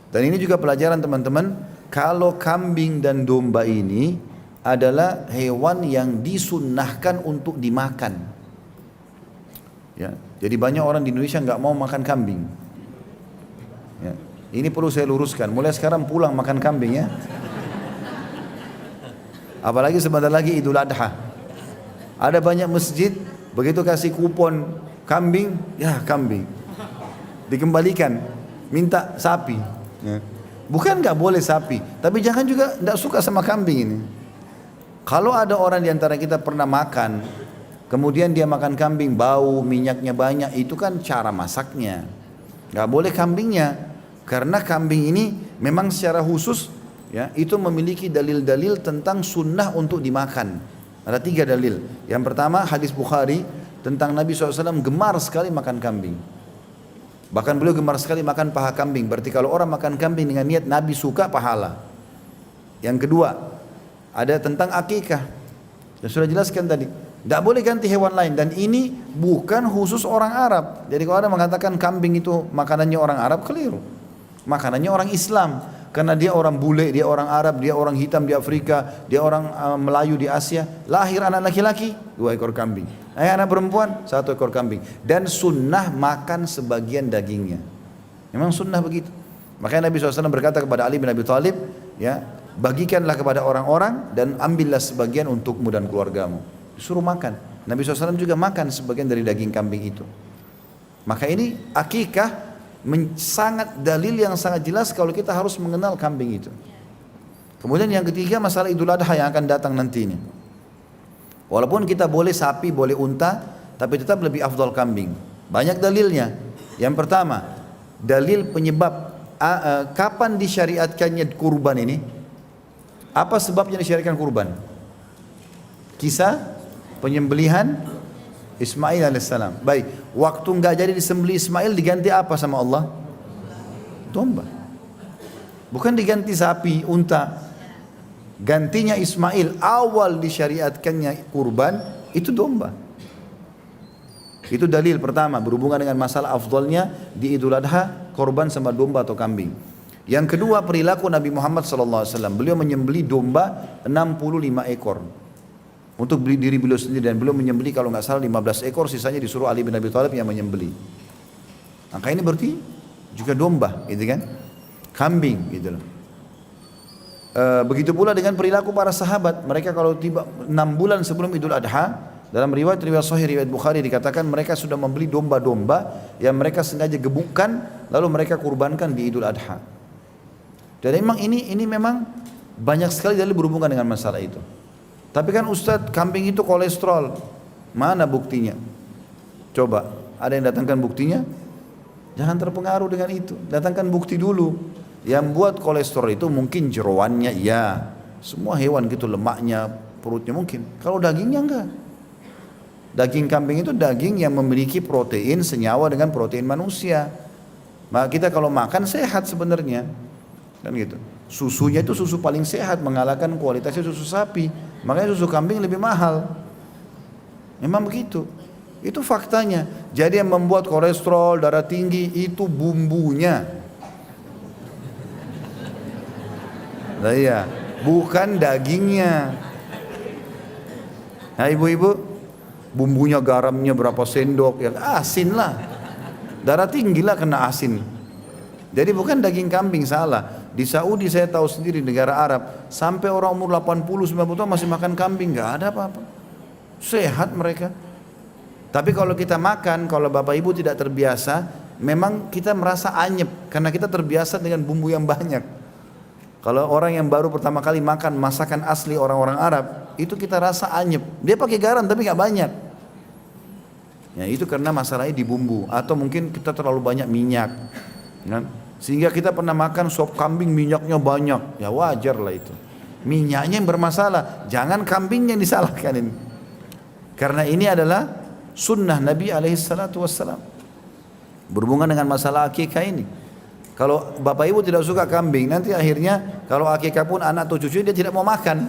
Dan ini juga pelajaran teman-teman, kalau kambing dan domba ini adalah hewan yang disunnahkan untuk dimakan. Ya, jadi banyak orang di Indonesia nggak mau makan kambing. Ya, ini perlu saya luruskan. Mulai sekarang pulang makan kambing ya. Apalagi sebentar lagi Idul Adha. Ada banyak masjid begitu kasih kupon kambing, ya kambing. Dikembalikan, minta sapi. Ya. Bukan nggak boleh sapi, tapi jangan juga nggak suka sama kambing ini. Kalau ada orang di antara kita pernah makan, kemudian dia makan kambing, bau, minyaknya banyak, itu kan cara masaknya. Nggak boleh kambingnya, karena kambing ini memang secara khusus, ya, itu memiliki dalil-dalil tentang sunnah untuk dimakan. Ada 3 dalil. Yang pertama hadis Bukhari tentang Nabi SAW gemar sekali makan kambing. Bahkan beliau gemar sekali makan paha kambing. Berarti kalau orang makan kambing dengan niat Nabi suka, pahala. Yang kedua, ada tentang akikah. Dan sudah jelaskan tadi, tidak boleh ganti hewan lain. Dan ini bukan khusus orang Arab. Jadi kalau ada mengatakan kambing itu makanannya orang Arab, keliru. Makanannya orang Islam. Karena dia orang bule, dia orang Arab, dia orang hitam di Afrika, dia orang Melayu di Asia. Lahir anak laki-laki, 2 ekor kambing. Anak perempuan, 1 ekor kambing. Dan sunnah makan sebagian dagingnya. Memang sunnah begitu. Makanya Nabi SAW berkata kepada Ali bin Abi Thalib, ya, bagikanlah kepada orang-orang dan ambillah sebagian untukmu dan keluargamu. Disuruh makan. Nabi SAW juga makan sebagian dari daging kambing itu. Maka ini akikah sangat dalil yang sangat jelas kalau kita harus mengenal kambing itu. Kemudian yang ketiga masalah Idul Adha yang akan datang nanti ini. Walaupun kita boleh sapi, boleh unta, tapi tetap lebih afdal kambing. Banyak dalilnya. Yang pertama, dalil penyebab kapan disyariatkannya kurban ini? Apa sebabnya disyariatkan kurban? Kisah penyembelihan Ismail alaihissalam. Baik, waktu nggak jadi disembelih Ismail diganti apa sama Allah? Domba. Bukan diganti sapi, unta. Gantinya Ismail, awal disyariatkannya kurban itu domba. Itu dalil pertama berhubungan dengan masalah afdalnya di Idul Adha korban sama domba atau kambing. Yang kedua perilaku Nabi Muhammad SAW. Beliau menyembelih domba 65 ekor. Untuk diri beliau sendiri, dan beliau menyembelih kalau nggak salah 15 ekor, sisanya disuruh Ali bin Abi Thalib yang menyembelih. Angka ini berarti juga domba, gitu kan? Kambing, gitu loh. Begitu pula dengan perilaku para sahabat. Mereka kalau tiba 6 bulan sebelum Idul Adha, dalam riwayat Sahih riwayat Bukhari dikatakan mereka sudah membeli domba-domba yang mereka sengaja gebukkan, lalu mereka kurbankan di Idul Adha. Dan memang ini memang banyak sekali dalil berhubungan dengan masalah itu. Tapi kan Ustadz, kambing itu kolesterol. Mana buktinya? Coba, ada yang datangkan buktinya? Jangan terpengaruh dengan itu. Datangkan bukti dulu. Yang buat kolesterol itu mungkin jeroannya, ya. Semua hewan gitu, lemaknya, perutnya mungkin. Kalau dagingnya enggak. Daging kambing itu daging yang memiliki protein senyawa dengan protein manusia. Maka kita kalau makan sehat sebenarnya. Kan gitu. Susunya itu susu paling sehat, mengalahkan kualitasnya susu sapi. Makanya susu kambing lebih mahal. Memang begitu. Itu faktanya. Jadi yang membuat kolesterol, darah tinggi itu bumbunya. Nah iya, bukan dagingnya. Nah ibu-ibu, bumbunya garamnya berapa sendok, ya asin lah. Darah tinggi lah kena asin. Jadi bukan daging kambing, salah. Di Saudi saya tahu sendiri, negara Arab, sampai orang umur 80-90 tahun masih makan kambing, nggak ada apa-apa. Sehat mereka. Tapi kalau kita makan, kalau bapak ibu tidak terbiasa, memang kita merasa anyep karena kita terbiasa dengan bumbu yang banyak. Kalau orang yang baru pertama kali makan masakan asli orang-orang Arab, itu kita rasa anyep. Dia pakai garam tapi nggak banyak. Ya itu karena masalahnya di bumbu, atau mungkin kita terlalu banyak minyak. Kan? Sehingga kita pernah makan sop kambing minyaknya banyak, ya wajar lah itu. Minyaknya yang bermasalah, jangan kambingnya yang disalahkan ini. Karena ini adalah sunnah Nabi alaihissalatu wassalam. Berhubungan dengan masalah akikah ini. Kalau bapak ibu tidak suka kambing, nanti akhirnya kalau akikah pun anak atau cucu dia tidak mau makan.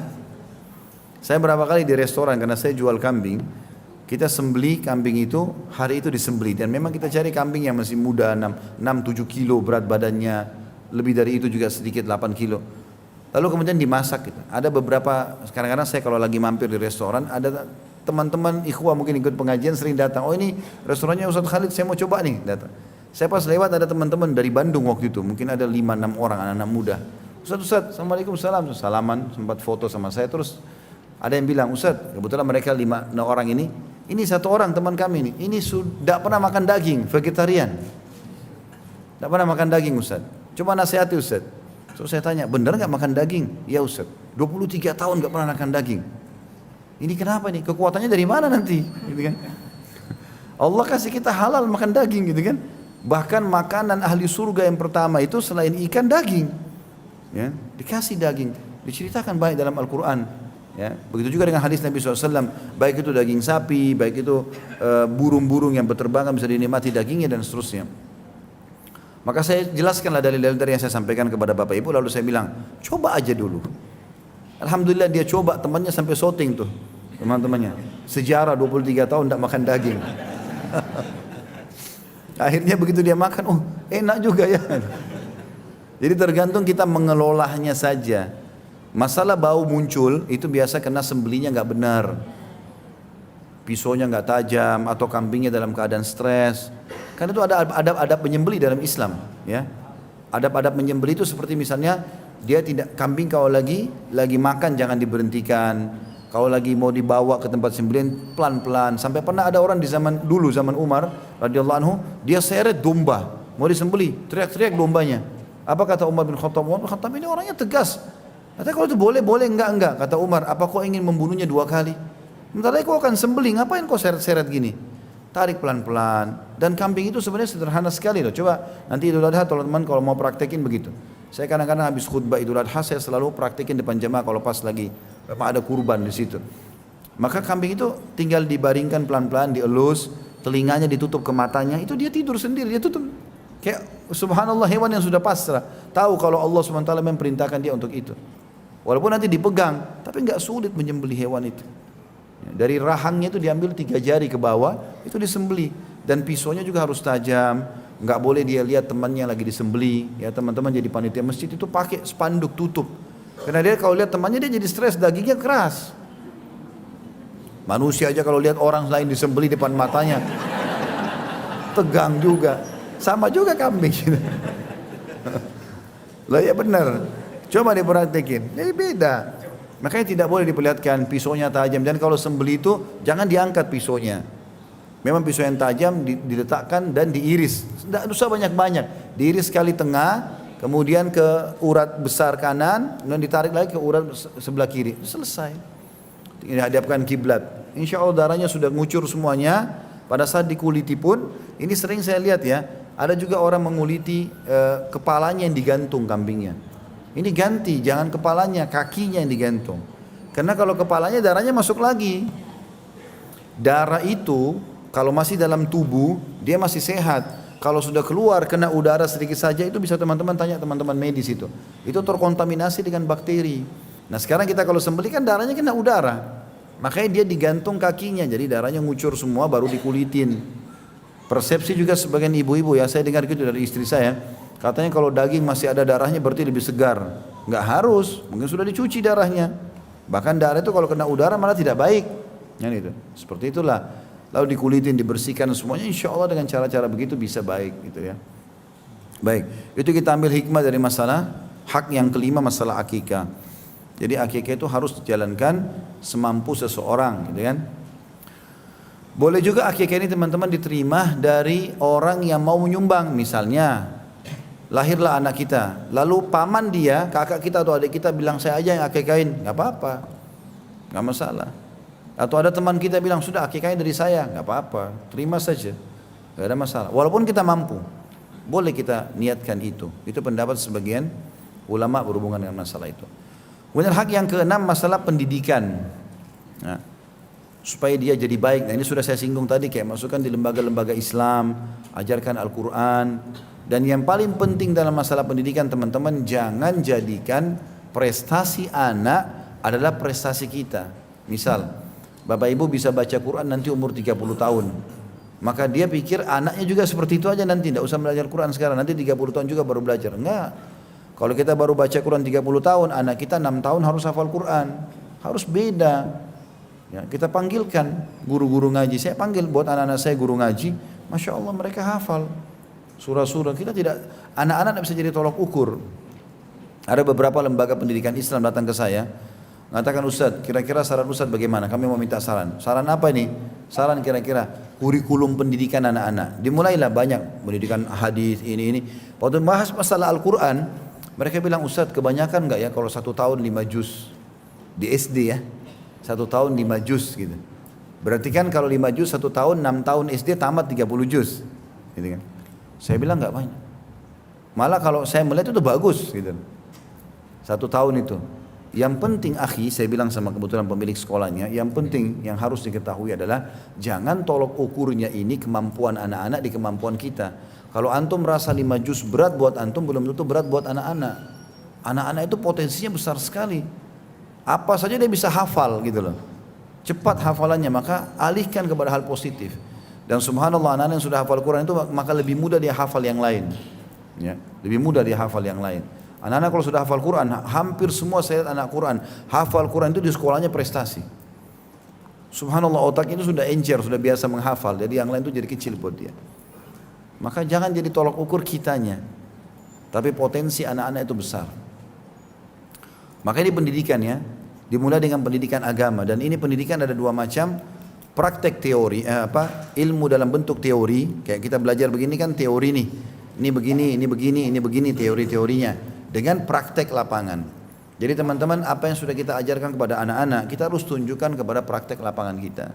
Saya berapa kali di restoran karena saya jual kambing. Kita sembeli kambing itu, hari itu disembeli. Dan memang kita cari kambing yang masih muda, 6-7 kilo berat badannya. Lebih dari itu juga sedikit, 8 kilo. Lalu kemudian dimasak. Ada beberapa, kadang-kadang saya kalau lagi mampir di restoran, ada teman-teman ikhwah mungkin ikut pengajian sering datang. Oh ini restorannya Ustaz Khalid, saya mau coba nih, datang. Saya pas lewat ada teman-teman dari Bandung waktu itu, mungkin ada 5-6 orang anak-anak muda. Ustaz, Assalamualaikum, salaman, sempat foto sama saya. Terus ada yang bilang, Ustaz, kebetulan mereka 5 orang ini satu orang teman kami ini sudah pernah makan daging, vegetarian. Tidak pernah makan daging Ustaz. Coba nasihati Ustaz. So saya tanya, benar nggak makan daging? Ya Ustaz, 23 tahun nggak pernah makan daging. Ini kenapa nih? Kekuatannya dari mana nanti? Gitu kan? Allah kasih kita halal makan daging gitu kan? Bahkan makanan ahli surga yang pertama itu selain ikan daging. Ya, dikasih daging. Diceritakan baik dalam Al-Quran. Ya, begitu juga dengan hadis Nabi SAW, baik itu daging sapi, baik itu burung-burung yang berterbangan bisa dinikmati dagingnya dan seterusnya. Maka saya jelaskanlah dalil-dalil yang saya sampaikan kepada bapak ibu, lalu saya bilang, coba aja dulu. Alhamdulillah dia coba, temannya sampai syuting tuh, teman-temannya. Sejarah 23 tahun tidak makan daging. Akhirnya begitu dia makan, oh enak juga ya. Jadi tergantung kita mengelolanya saja. Masalah bau muncul itu biasa karena sembelinya nggak benar, pisaunya nggak tajam atau kambingnya dalam keadaan stres. Karena itu ada adab-adab menyembelih dalam Islam, ya. Adab-adab menyembelih itu seperti misalnya dia tidak, kambing kalau lagi makan jangan diberhentikan. Kalau lagi mau dibawa ke tempat sembelihan pelan-pelan. Sampai pernah ada orang di zaman Umar radhiyallahu anhu, dia seret domba mau disembelih, teriak-teriak dombanya. Apa kata Umar bin Khattab? Umar bin Khattab ini orangnya tegas. Kata kalau itu boleh, enggak. Kata Umar, apa kau ingin membunuhnya 2 kali? Bentar lagi kau akan sembelih, ngapain kau seret-seret gini? Tarik pelan-pelan. Dan kambing itu sebenarnya sederhana sekali loh. Coba nanti Idul Adha teman-teman kalau mau praktekin begitu. Saya kadang-kadang habis khutbah Idul Adha saya selalu praktekin depan jemaah kalau pas lagi ada kurban di situ. Maka kambing itu tinggal dibaringkan pelan-pelan, dielus, telinganya ditutup ke matanya, itu dia tidur sendiri, dia tutup. Kayak subhanallah, hewan yang sudah pasrah, tahu kalau Allah SWT memerintahkan dia untuk itu. Walaupun nanti dipegang, tapi nggak sulit menyembelih hewan itu. Dari rahangnya itu diambil 3 jari ke bawah, itu disembelih. Dan pisaunya juga harus tajam, nggak boleh dia lihat temannya lagi disembelih. Ya teman-teman jadi panitia masjid itu pakai spanduk tutup. Karena dia kalau lihat temannya dia jadi stres, dagingnya keras. Manusia aja kalau lihat orang lain disembelih depan matanya, tegang juga. Sama juga kambing. Lah ya benar. Coba diperhatikan, jadi beda. Makanya tidak boleh diperlihatkan pisaunya tajam. Dan kalau sembelih itu jangan diangkat pisaunya. Memang pisau yang tajam diletakkan dan diiris. Tidak usah banyak-banyak. Diiris sekali tengah, kemudian ke urat besar kanan, dan ditarik lagi ke urat sebelah kiri. Selesai. Dihadapkan kiblat. Insya Allah darahnya sudah ngucur semuanya. Pada saat dikuliti pun, ini sering saya lihat ya. Ada juga orang menguliti kepalanya yang digantung kambingnya. Ini ganti, jangan kepalanya, kakinya yang digantung. Karena kalau kepalanya darahnya masuk lagi. Darah itu kalau masih dalam tubuh dia masih sehat. Kalau sudah keluar kena udara sedikit saja itu bisa teman-teman tanya teman-teman medis itu. Itu terkontaminasi dengan bakteri. Nah sekarang kita kalau sembelih kan darahnya kena udara. Makanya dia digantung kakinya jadi darahnya ngucur semua baru dikulitin. Persepsi juga sebagian ibu-ibu ya, saya dengar gitu dari istri saya. Katanya kalau daging masih ada darahnya berarti lebih segar. Enggak harus, mungkin sudah dicuci darahnya. Bahkan darah itu kalau kena udara malah tidak baik. Itu. Seperti itulah. Lalu dikulitin, dibersihkan semuanya, insya Allah dengan cara-cara begitu bisa baik gitu ya. Baik, itu kita ambil hikmah dari masalah hak yang kelima, masalah akikah. Jadi akikah itu harus dijalankan semampu seseorang gitu kan. Boleh juga akikah ini teman-teman diterima dari orang yang mau menyumbang. Misalnya lahirlah anak kita, lalu paman dia, kakak kita atau adik kita bilang saya aja yang akikahin, nggak apa-apa, nggak masalah. Atau ada teman kita bilang sudah akikahnya dari saya, nggak apa-apa, terima saja, nggak ada masalah. Walaupun kita mampu, boleh kita niatkan itu. Itu pendapat sebagian ulama berhubungan dengan masalah itu. Kemudian hak yang keenam masalah pendidikan, nah, supaya dia jadi baik. Nah ini sudah saya singgung tadi, kayak masukkan di lembaga-lembaga Islam, ajarkan Al-Quran. Dan yang paling penting dalam masalah pendidikan teman-teman, jangan jadikan prestasi anak adalah prestasi kita. Misal Bapak Ibu bisa baca Quran nanti umur 30 tahun. Maka dia pikir anaknya juga seperti itu aja nanti, tidak usah belajar Quran sekarang, nanti 30 tahun juga baru belajar. Enggak. Kalau kita baru baca Quran 30 tahun, anak kita 6 tahun harus hafal Quran. Harus beda. Ya, kita panggilkan guru-guru ngaji. Saya panggil buat anak-anak saya guru ngaji. Masya Allah mereka hafal surah-surah. Kita tidak, anak-anak tidak bisa jadi tolok ukur. Ada beberapa lembaga pendidikan Islam datang ke saya. Mengatakan Ustadz, kira-kira saran Ustadz bagaimana? Kami mau minta saran. Saran apa ini? Saran kira-kira kurikulum pendidikan anak-anak. Dimulailah banyak pendidikan hadis ini. Waktu bahas masalah Al-Quran, mereka bilang Ustadz kebanyakan enggak ya kalau 1 tahun 5 juz di SD ya, 1 tahun 5 juz gitu. Berarti kan kalau 5 juz 1 tahun 6 tahun SD tamat 30 juz, gitu kan? Saya bilang enggak banyak. Malah kalau saya melihat itu bagus gitu. 1 tahun itu. Yang penting akhi, saya bilang sama kebetulan pemilik sekolahnya, yang penting yang harus diketahui adalah jangan tolok ukurnya ini kemampuan anak-anak di kemampuan kita. Kalau antum merasa 5 juz berat buat antum, belum tentu berat buat anak-anak. Anak-anak itu potensinya besar sekali. Apa saja dia bisa hafal gitu loh. Cepat hafalannya, maka alihkan kepada hal positif. Dan subhanallah anak-anak yang sudah hafal Quran itu maka lebih mudah dia hafal yang lain. Ya, lebih mudah dia hafal yang lain. Anak-anak kalau sudah hafal Quran, hampir semua saya lihat anak Quran, hafal Quran itu di sekolahnya prestasi. Subhanallah otaknya itu sudah encer, sudah biasa menghafal, jadi yang lain itu jadi kecil buat dia. Maka jangan jadi tolak ukur kitanya, tapi potensi anak-anak itu besar. Maka ini pendidikan ya, dimulai dengan pendidikan agama, dan ini pendidikan ada 2 macam, praktek teori, ilmu dalam bentuk teori, kayak kita belajar begini kan teori nih, ini begini, ini begini teori-teorinya. Dengan praktek lapangan. Jadi teman-teman apa yang sudah kita ajarkan kepada anak-anak kita harus tunjukkan kepada praktek lapangan kita.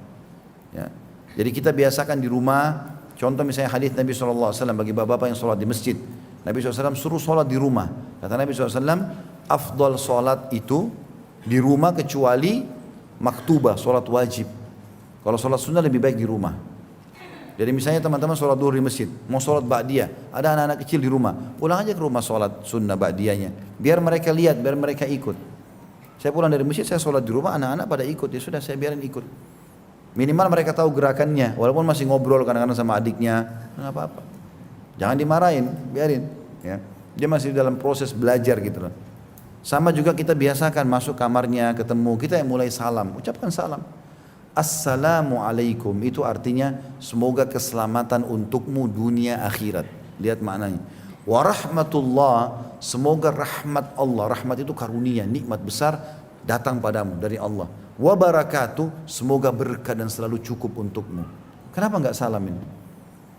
Ya. Jadi kita biasakan di rumah. Contoh misalnya hadis Nabi SAW bagi bapak-bapak yang sholat di masjid. Nabi SAW suruh sholat di rumah. Kata Nabi SAW, afdal sholat itu di rumah kecuali maktubah, sholat wajib. Kalau sholat sunnah lebih baik di rumah. Jadi misalnya teman-teman sholat duhur di masjid, mau sholat ba'diyah, ada anak-anak kecil di rumah, pulang aja ke rumah sholat sunnah ba'diyahnya, biar mereka lihat, biar mereka ikut. Saya pulang dari masjid, saya sholat di rumah, anak-anak pada ikut, ya sudah saya biarin ikut. Minimal mereka tahu gerakannya, walaupun masih ngobrol kadang-kadang sama adiknya, nggak apa-apa. Jangan dimarahin, biarin. Ya. Dia masih dalam proses belajar gitu loh. Sama juga kita biasakan masuk kamarnya, ketemu, kita yang mulai salam, ucapkan salam. Assalamualaikum itu artinya semoga keselamatan untukmu dunia akhirat. Lihat maknanya. Warahmatullah, semoga rahmat Allah. Rahmat itu karunia, nikmat besar datang padamu dari Allah. Wabarakatuh, semoga berkah dan selalu cukup untukmu. Kenapa enggak salam ini?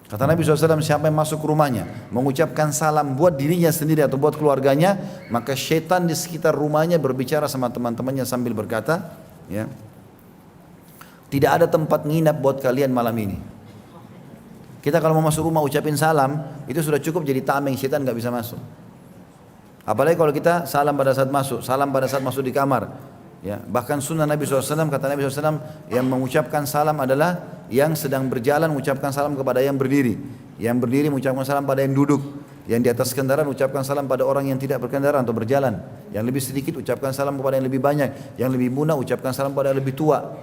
Kata Nabi SAW, siapa yang masuk ke rumahnya mengucapkan salam buat dirinya sendiri atau buat keluarganya, maka syaitan di sekitar rumahnya berbicara sama teman-temannya sambil berkata, ya, tidak ada tempat nginap buat kalian malam ini. Kita kalau mau masuk rumah ucapin salam, itu sudah cukup jadi tameng, syaitan gak bisa masuk. Apalagi kalau kita salam pada saat masuk, salam pada saat masuk di kamar. Ya, bahkan sunnah Nabi SAW, kata Nabi SAW, yang mengucapkan salam adalah Yang sedang berjalan ucapkan salam kepada yang berdiri. Yang berdiri mengucapkan salam pada yang duduk. Yang di atas kendaraan ucapkan salam pada orang yang tidak berkendaraan atau berjalan. Yang lebih sedikit ucapkan salam kepada yang lebih banyak. Yang lebih muda ucapkan salam pada yang lebih tua.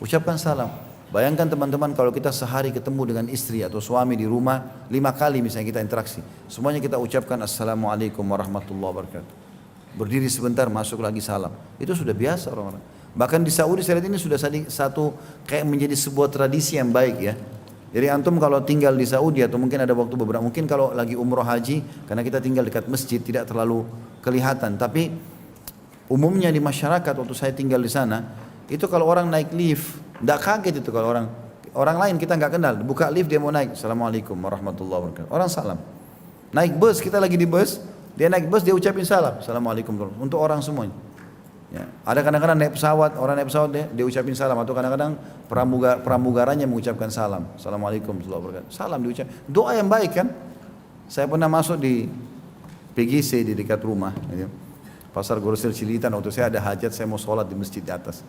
Ucapkan salam. Bayangkan teman-teman kalau kita sehari ketemu dengan istri atau suami di rumah 5 kali misalnya kita interaksi. Semuanya kita ucapkan Assalamualaikum warahmatullahi wabarakatuh. Berdiri sebentar masuk lagi salam. Itu sudah biasa orang-orang. Bahkan di Saudi saya lihat ini sudah satu kayak menjadi sebuah tradisi yang baik ya. Jadi antum kalau tinggal di Saudi atau mungkin ada waktu beberapa, mungkin kalau lagi umroh haji, karena kita tinggal dekat masjid tidak terlalu kelihatan. Tapi umumnya di masyarakat waktu saya tinggal di sana, itu kalau orang naik lift, tidak kaget itu kalau orang lain kita nggak kenal, buka lift dia mau naik, Assalamualaikum warahmatullahi wabarakatuh. Orang salam. Naik bus, kita lagi di bus, dia naik bus dia ucapin salam, Assalamualaikum untuk orang semuanya. Ya. Ada kadang-kadang naik pesawat, orang naik pesawat dia ucapin salam, atau kadang-kadang pramugaranya mengucapkan salam, Assalamualaikum warahmatullahi wabarakatuh. Salam diucap, doa yang baik kan. Saya pernah masuk di PGC di dekat rumah, gitu. Pasar Grosir Cilitan, waktu saya ada hajat, saya mau sholat di masjid di atas.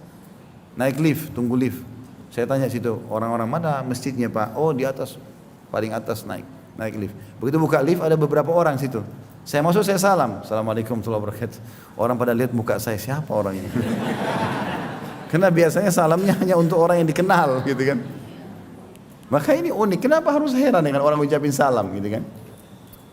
Naik lift, tunggu lift. Saya tanya situ, orang-orang mana masjidnya Pak? Oh di atas, paling atas naik lift. Begitu buka lift ada beberapa orang situ. Saya masuk saya salam, Assalamualaikum warahmatullahi wabarakatuh. Orang pada lihat muka saya, siapa orang ini? Karena biasanya salamnya hanya untuk orang yang dikenal gitu kan. Maka ini unik, kenapa harus heran dengan orang ucapin salam gitu kan.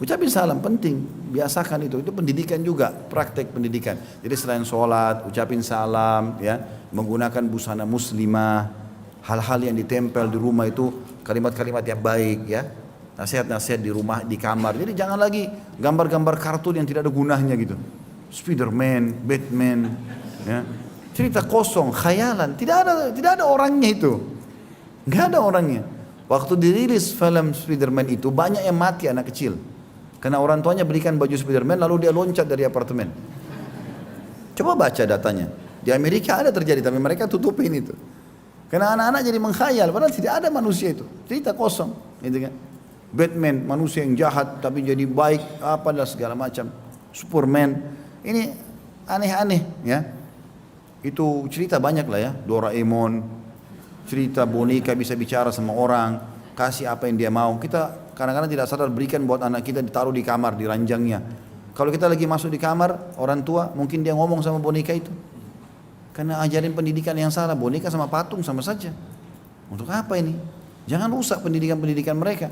Ucapin salam penting, biasakan itu pendidikan juga, praktek pendidikan. Jadi selain sholat, ucapin salam ya, menggunakan busana muslimah, hal-hal yang ditempel di rumah itu kalimat-kalimat yang baik ya. Nasihat-nasihat di rumah, di kamar. Jadi jangan lagi gambar-gambar kartun yang tidak ada gunanya gitu. Spiderman, Batman, ya. Cerita kosong, khayalan. Tidak ada orangnya itu. Nggak ada orangnya. Waktu dirilis film Spiderman itu banyak yang mati anak kecil. Karena orang tuanya berikan baju Spiderman lalu dia loncat dari apartemen. Coba baca datanya. Di Amerika ada terjadi tapi mereka tutupin itu. Karena anak-anak jadi mengkhayal padahal tidak ada manusia itu. Cerita kosong, gitu kan. Batman, manusia yang jahat tapi jadi baik, apa dan segala macam. Superman, ini aneh-aneh ya. Itu cerita banyak lah ya. Doraemon, cerita boneka bisa bicara sama orang, kasih apa yang dia mau. Kita kadang-kadang tidak sadar berikan buat anak kita ditaruh di kamar, di ranjangnya. Kalau kita lagi masuk di kamar, orang tua mungkin dia ngomong sama boneka itu. Karena ajarin pendidikan yang salah, boneka sama patung sama saja. Untuk apa ini? Jangan rusak pendidikan-pendidikan mereka.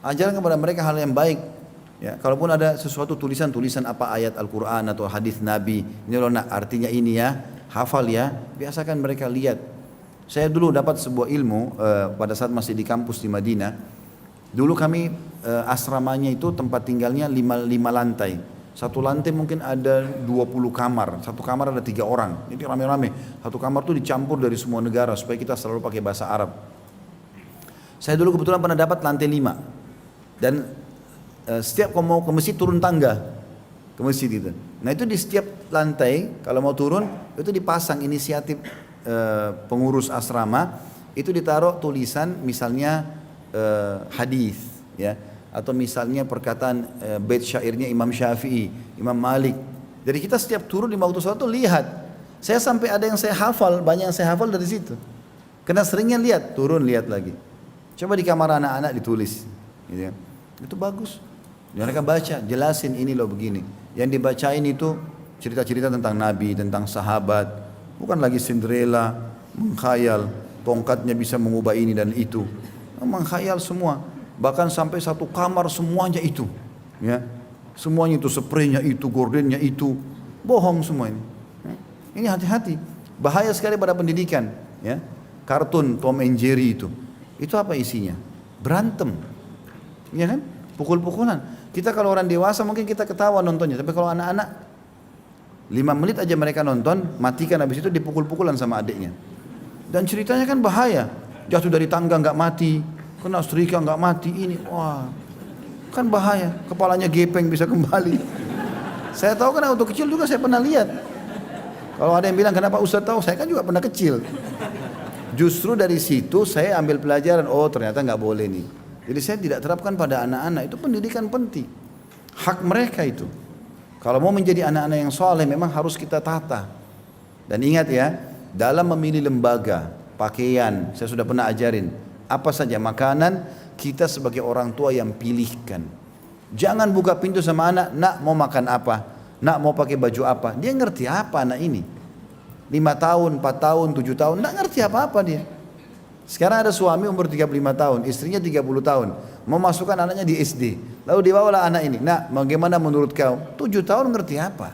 Ajarkan kepada mereka hal yang baik. Ya, kalaupun ada sesuatu tulisan-tulisan apa ayat Al-Quran atau hadis Nabi, ini loh nak artinya ini ya, hafal ya, biasakan mereka lihat. Saya dulu dapat sebuah ilmu pada saat masih di kampus di Madinah. Dulu kami asramanya itu tempat tinggalnya 5 lantai. Satu lantai mungkin ada 20 kamar, satu kamar ada 3 orang. Ini rame-rame. Satu kamar tuh dicampur dari semua negara supaya kita selalu pakai bahasa Arab. Saya dulu kebetulan pernah dapat lantai 5. Dan setiap mau ke masjid turun tangga ke masjid itu. Nah itu di setiap lantai kalau mau turun itu dipasang inisiatif pengurus asrama itu ditaruh tulisan misalnya hadis ya atau misalnya perkataan bait syairnya Imam Syafi'i, Imam Malik. Jadi kita setiap turun di waktu sholat itu lihat. Saya sampai ada yang saya hafal, banyak yang saya hafal dari situ. Karena seringnya lihat, turun lihat lagi. Coba di kamar anak-anak ditulis. Gitu. Itu bagus. Mereka baca, jelasin ini loh begini. Yang dibacain itu cerita-cerita tentang Nabi, tentang sahabat. Bukan lagi Cinderella, mengkhayal, tongkatnya bisa mengubah ini dan itu. Mengkhayal semua. Bahkan sampai satu kamar semuanya itu. Ya. Semuanya itu, spraynya itu, gordennya itu. Bohong semua ini. Ini hati-hati. Bahaya sekali pada pendidikan. Ya. Kartun Tom and Jerry itu. Itu apa isinya? Berantem. Ya kan? Pukul-pukulan. Kita kalau orang dewasa mungkin kita ketawa nontonnya, tapi kalau anak-anak 5 menit aja mereka nonton, matikan habis itu dipukul-pukulan sama adiknya. Dan ceritanya kan bahaya. Jatuh dari tangga nggak mati, kena setrika nggak mati, ini wah. Kan bahaya, kepalanya gepeng bisa kembali. Saya tahu karena waktu kecil juga saya pernah lihat. Kalau ada yang bilang kenapa Ustaz tahu, saya kan juga pernah kecil. Justru dari situ saya ambil pelajaran, oh ternyata nggak boleh nih. Jadi saya tidak terapkan pada anak-anak, itu pendidikan penting. Hak mereka itu. Kalau mau menjadi anak-anak yang soleh memang harus kita tata. Dan ingat ya, dalam memilih lembaga, pakaian, saya sudah pernah ajarin. Apa saja makanan, kita sebagai orang tua yang pilihkan. Jangan buka pintu sama anak, nak mau makan apa, nak mau pakai baju apa. Dia ngerti apa anak ini? 5 tahun, 4 tahun, 7 tahun, nggak ngerti apa-apa dia. Sekarang ada suami umur 35 tahun, istrinya 30 tahun, mau masukkan anaknya di SD. Lalu dibawalah anak ini, nak bagaimana menurut kau? 7 tahun ngerti apa?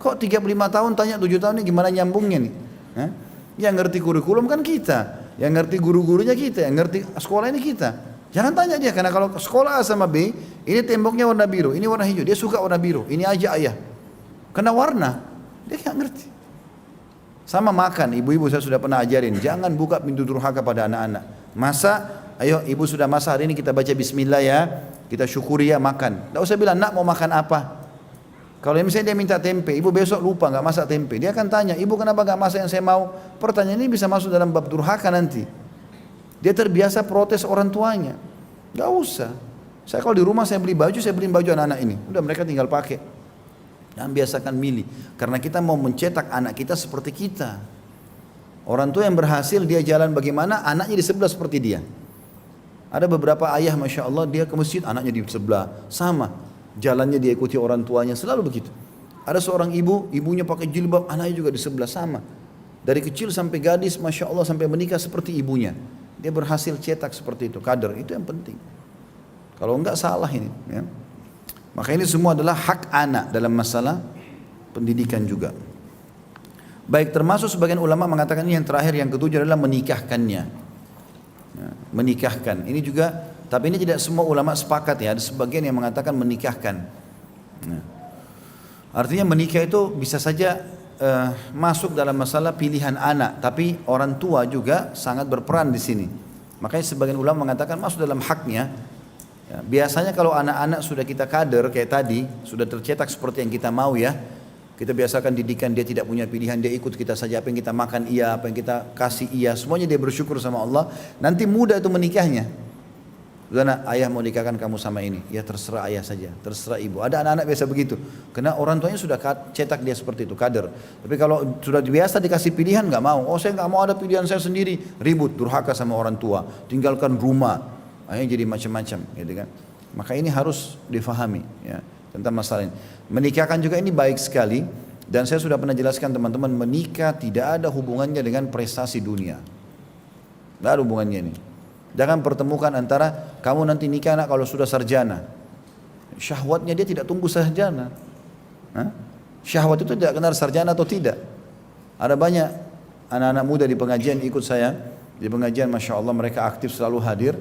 Kok 35 tahun tanya 7 tahun ini gimana nyambungnya nih? Hah? Yang ngerti kurikulum kan kita, yang ngerti guru-gurunya kita, yang ngerti sekolah ini kita. Jangan tanya dia, karena kalau sekolah A sama B, ini temboknya warna biru, ini warna hijau, dia suka warna biru, ini aja ayah. Kena warna, dia nggak ngerti. Sama makan, ibu-ibu saya sudah pernah ajarin, jangan buka pintu durhaka pada anak-anak. Masa, ayo ibu sudah masak hari ini kita baca bismillah ya, kita syukuri ya makan. Tidak usah bilang, nak mau makan apa? Kalau misalnya dia minta tempe, ibu besok lupa nggak masak tempe, dia akan tanya, ibu kenapa nggak masak yang saya mau? Pertanyaan ini bisa masuk dalam bab durhaka nanti. Dia terbiasa protes orang tuanya, nggak usah. Saya kalau di rumah saya beli baju, saya beliin baju anak-anak ini, udah mereka tinggal pakai. Dan biasakan milih, karena kita mau mencetak anak kita seperti kita. Orang tua yang berhasil dia jalan bagaimana, anaknya di sebelah seperti dia. Ada beberapa ayah Masya Allah dia ke masjid, anaknya di sebelah, sama. Jalannya dia ikuti orang tuanya, selalu begitu. Ada seorang ibu, ibunya pakai jilbab, anaknya juga di sebelah, sama. Dari kecil sampai gadis Masya Allah sampai menikah seperti ibunya. Dia berhasil cetak seperti itu, kader, itu yang penting. Kalau enggak salah ini ya. Maka ini semua adalah hak anak dalam masalah pendidikan juga. Baik, termasuk sebagian ulama mengatakan ini yang terakhir, yang ketujuh adalah menikahkannya. Ya, menikahkan. Ini juga, tapi ini tidak semua ulama sepakat ya. Ada sebagian yang mengatakan menikahkan. Ya. Artinya menikah itu bisa saja masuk dalam masalah pilihan anak, tapi orang tua juga sangat berperan di sini. Makanya sebagian ulama mengatakan masuk dalam haknya. Ya, biasanya kalau anak-anak sudah kita kader kayak tadi, sudah tercetak seperti yang kita mau ya, kita biasakan didikan, dia tidak punya pilihan, dia ikut kita saja, apa yang kita makan iya, apa yang kita kasih iya, semuanya dia bersyukur sama Allah. Nanti mudah itu menikahnya. Karena ayah mau nikahkan kamu sama ini, ya terserah ayah saja, terserah ibu. Ada anak-anak biasa begitu, karena orang tuanya sudah cetak dia seperti itu, kader. Tapi kalau sudah biasa dikasih pilihan nggak mau, oh saya nggak mau ada pilihan saya sendiri, ribut, durhaka sama orang tua, tinggalkan rumah, akhirnya jadi macam-macam, gitu kan. Maka ini harus difahami ya tentang masalah ini. Menikahkan juga ini baik sekali, dan saya sudah pernah jelaskan teman-teman, menikah tidak ada hubungannya dengan prestasi dunia, tidak ada hubungannya ini. Jangan pertemukan antara kamu nanti nikah anak kalau sudah sarjana. Syahwatnya dia tidak tunggu sarjana. Syahwat itu tidak kenal sarjana atau tidak. Ada banyak anak-anak muda di pengajian ikut saya. Di pengajian Masya Allah mereka aktif selalu hadir.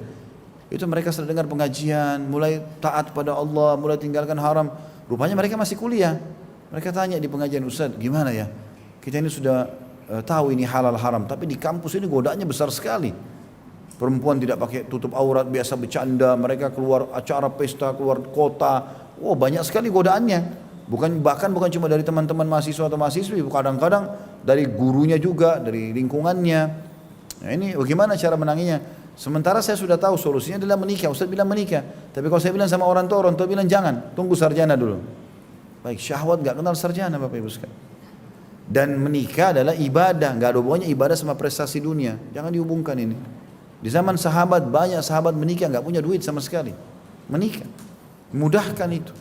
Itu mereka setelah dengar pengajian, mulai taat pada Allah, mulai tinggalkan haram. Rupanya mereka masih kuliah. Mereka tanya di pengajian, Ustaz gimana ya? Kita ini sudah tahu ini halal haram, tapi di kampus ini godaannya besar sekali. Perempuan tidak pakai tutup aurat, biasa bercanda, mereka keluar acara pesta, keluar kota. Oh banyak sekali godaannya. Bahkan bukan cuma dari teman-teman mahasiswa atau mahasiswi, kadang-kadang dari gurunya juga, dari lingkungannya. Nah, ini bagaimana cara menanginya? Sementara saya sudah tahu solusinya adalah menikah. Ustaz bilang menikah. Tapi kalau saya bilang sama orang tua bilang jangan, tunggu sarjana dulu. Baik, syahwat gak kenal sarjana Bapak Ibu sekalian. Dan menikah adalah ibadah, gak ada hubungannya ibadah sama prestasi dunia. Jangan dihubungkan ini. Di zaman sahabat, banyak sahabat menikah gak punya duit sama sekali. Menikah, mudahkan itu.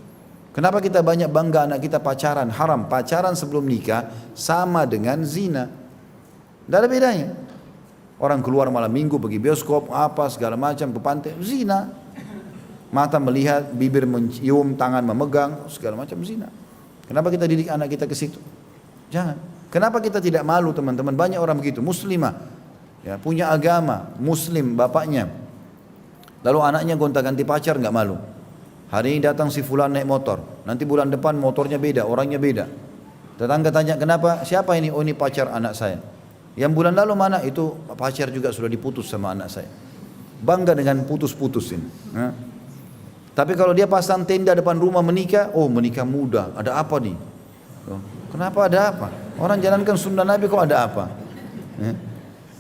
Kenapa kita banyak bangga anak kita pacaran? Haram, pacaran sebelum nikah sama dengan zina. Tidak ada bedanya. Orang keluar malam minggu pergi bioskop, apa segala macam, ke pantai, zina. Mata melihat, bibir mencium, tangan memegang, segala macam zina. Kenapa kita didik anak kita ke situ? Jangan. Kenapa kita tidak malu teman-teman? Banyak orang begitu, muslimah. Ya, punya agama, muslim bapaknya. Lalu anaknya gonta-ganti pacar nggak malu. Hari ini datang si fulan naik motor, nanti bulan depan motornya beda, orangnya beda. Tetangga tanya kenapa? Siapa ini? Oh ini pacar anak saya. Yang bulan lalu mana? Itu pacar juga sudah diputus sama anak saya. Bangga dengan putus-putusin. Nah. Tapi kalau dia pasang tenda depan rumah menikah, oh menikah muda, ada apa nih? Oh, kenapa ada apa? Orang jalankan sunnah Nabi kok ada apa?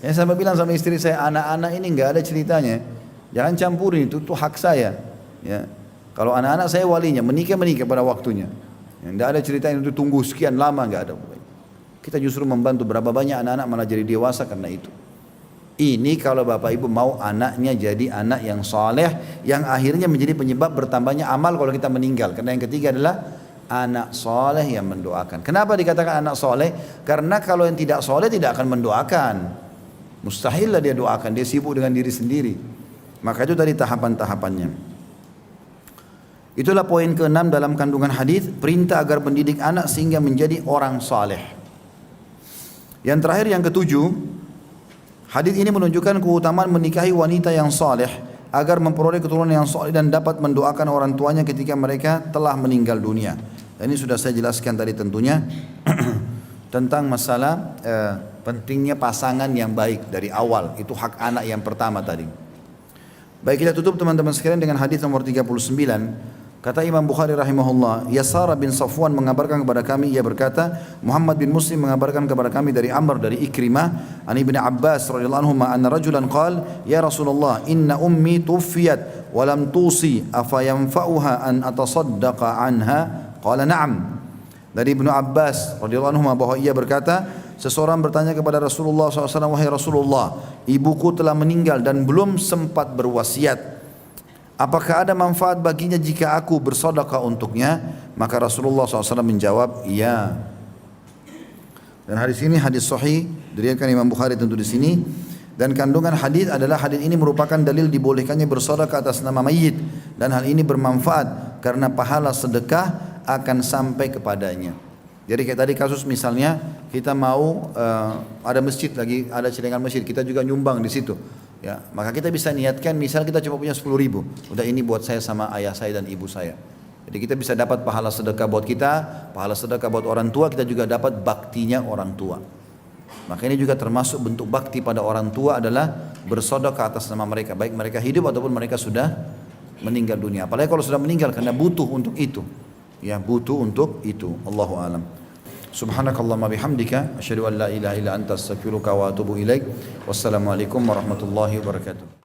Yang saya bilang sama istri saya, anak-anak ini nggak ada ceritanya, jangan campurin itu hak saya. Ya. Kalau anak-anak saya walinya, menikah pada waktunya. Nggak ada ceritanya itu tunggu sekian lama, nggak ada. Kita justru membantu berapa banyak anak-anak malah jadi dewasa karena itu. Ini kalau bapak ibu mau anaknya jadi anak yang soleh, yang akhirnya menjadi penyebab bertambahnya amal kalau kita meninggal. Karena yang ketiga adalah anak soleh yang mendoakan. Kenapa dikatakan anak soleh? Karena kalau yang tidak soleh tidak akan mendoakan. Mustahil lah dia doakan, dia sibuk dengan diri sendiri. Maka itu tadi tahapan-tahapannya. Itulah poin ke-6 dalam kandungan hadis, perintah agar mendidik anak sehingga menjadi orang soleh. Yang terakhir, yang ketujuh, hadis ini menunjukkan keutamaan menikahi wanita yang soleh agar memperoleh keturunan yang soleh dan dapat mendoakan orang tuanya ketika mereka telah meninggal dunia. Dan ini sudah saya jelaskan tadi tentunya tentang masalah pentingnya pasangan yang baik dari awal. Itu hak anak yang pertama tadi. Baik, kita tutup teman-teman sekalian dengan hadis nomor 39. Kata Imam Bukhari rahimahullah, Yasar bin Safwan mengabarkan kepada kami, ia berkata, Muhammad bin Muslim mengabarkan kepada kami dari Amr dari Ikrimah, an Ibn Abbas radhiyallahu anhu, anna rajulan qala, ya Rasulullah, inna ummi tuffiyat wa lam tusi, afa yanfa'uha an atasaddaqa anha? Qala na'am. Dari Ibnu Abbas radhiyallahu anhu bahwa ia berkata, seseorang bertanya kepada Rasulullah SAW, wahai Rasulullah, ibuku telah meninggal dan belum sempat berwasiat. Apakah ada manfaat baginya jika aku bersedekah untuknya? Maka Rasulullah SAW menjawab, iya. Dan hadis ini hadis sahih, diriwayatkan Imam Bukhari tentu di sini. Dan kandungan hadis adalah hadis ini merupakan dalil dibolehkannya bersedekah atas nama mayit, dan hal ini bermanfaat karena pahala sedekah akan sampai kepadanya. Jadi kayak tadi kasus misalnya kita mau ada masjid lagi, ada celengan masjid, kita juga nyumbang di situ. Ya, maka kita bisa niatkan, misal kita cuma punya 10.000, udah ini buat saya sama ayah saya dan ibu saya. Jadi kita bisa dapat pahala sedekah buat kita, pahala sedekah buat orang tua, kita juga dapat baktinya orang tua. Maka ini juga termasuk bentuk bakti pada orang tua adalah bersedekah atas nama mereka, baik mereka hidup ataupun mereka sudah meninggal dunia. Apalagi kalau sudah meninggal, karena butuh untuk itu. Ya, butuh untuk itu. Allahu a'lam. Subhanakallahumma bihamdika asyhadu an la ilaha illa anta astaghfiruka wa atubu ilaik. Wassalamualaikum warahmatullahi wabarakatuh.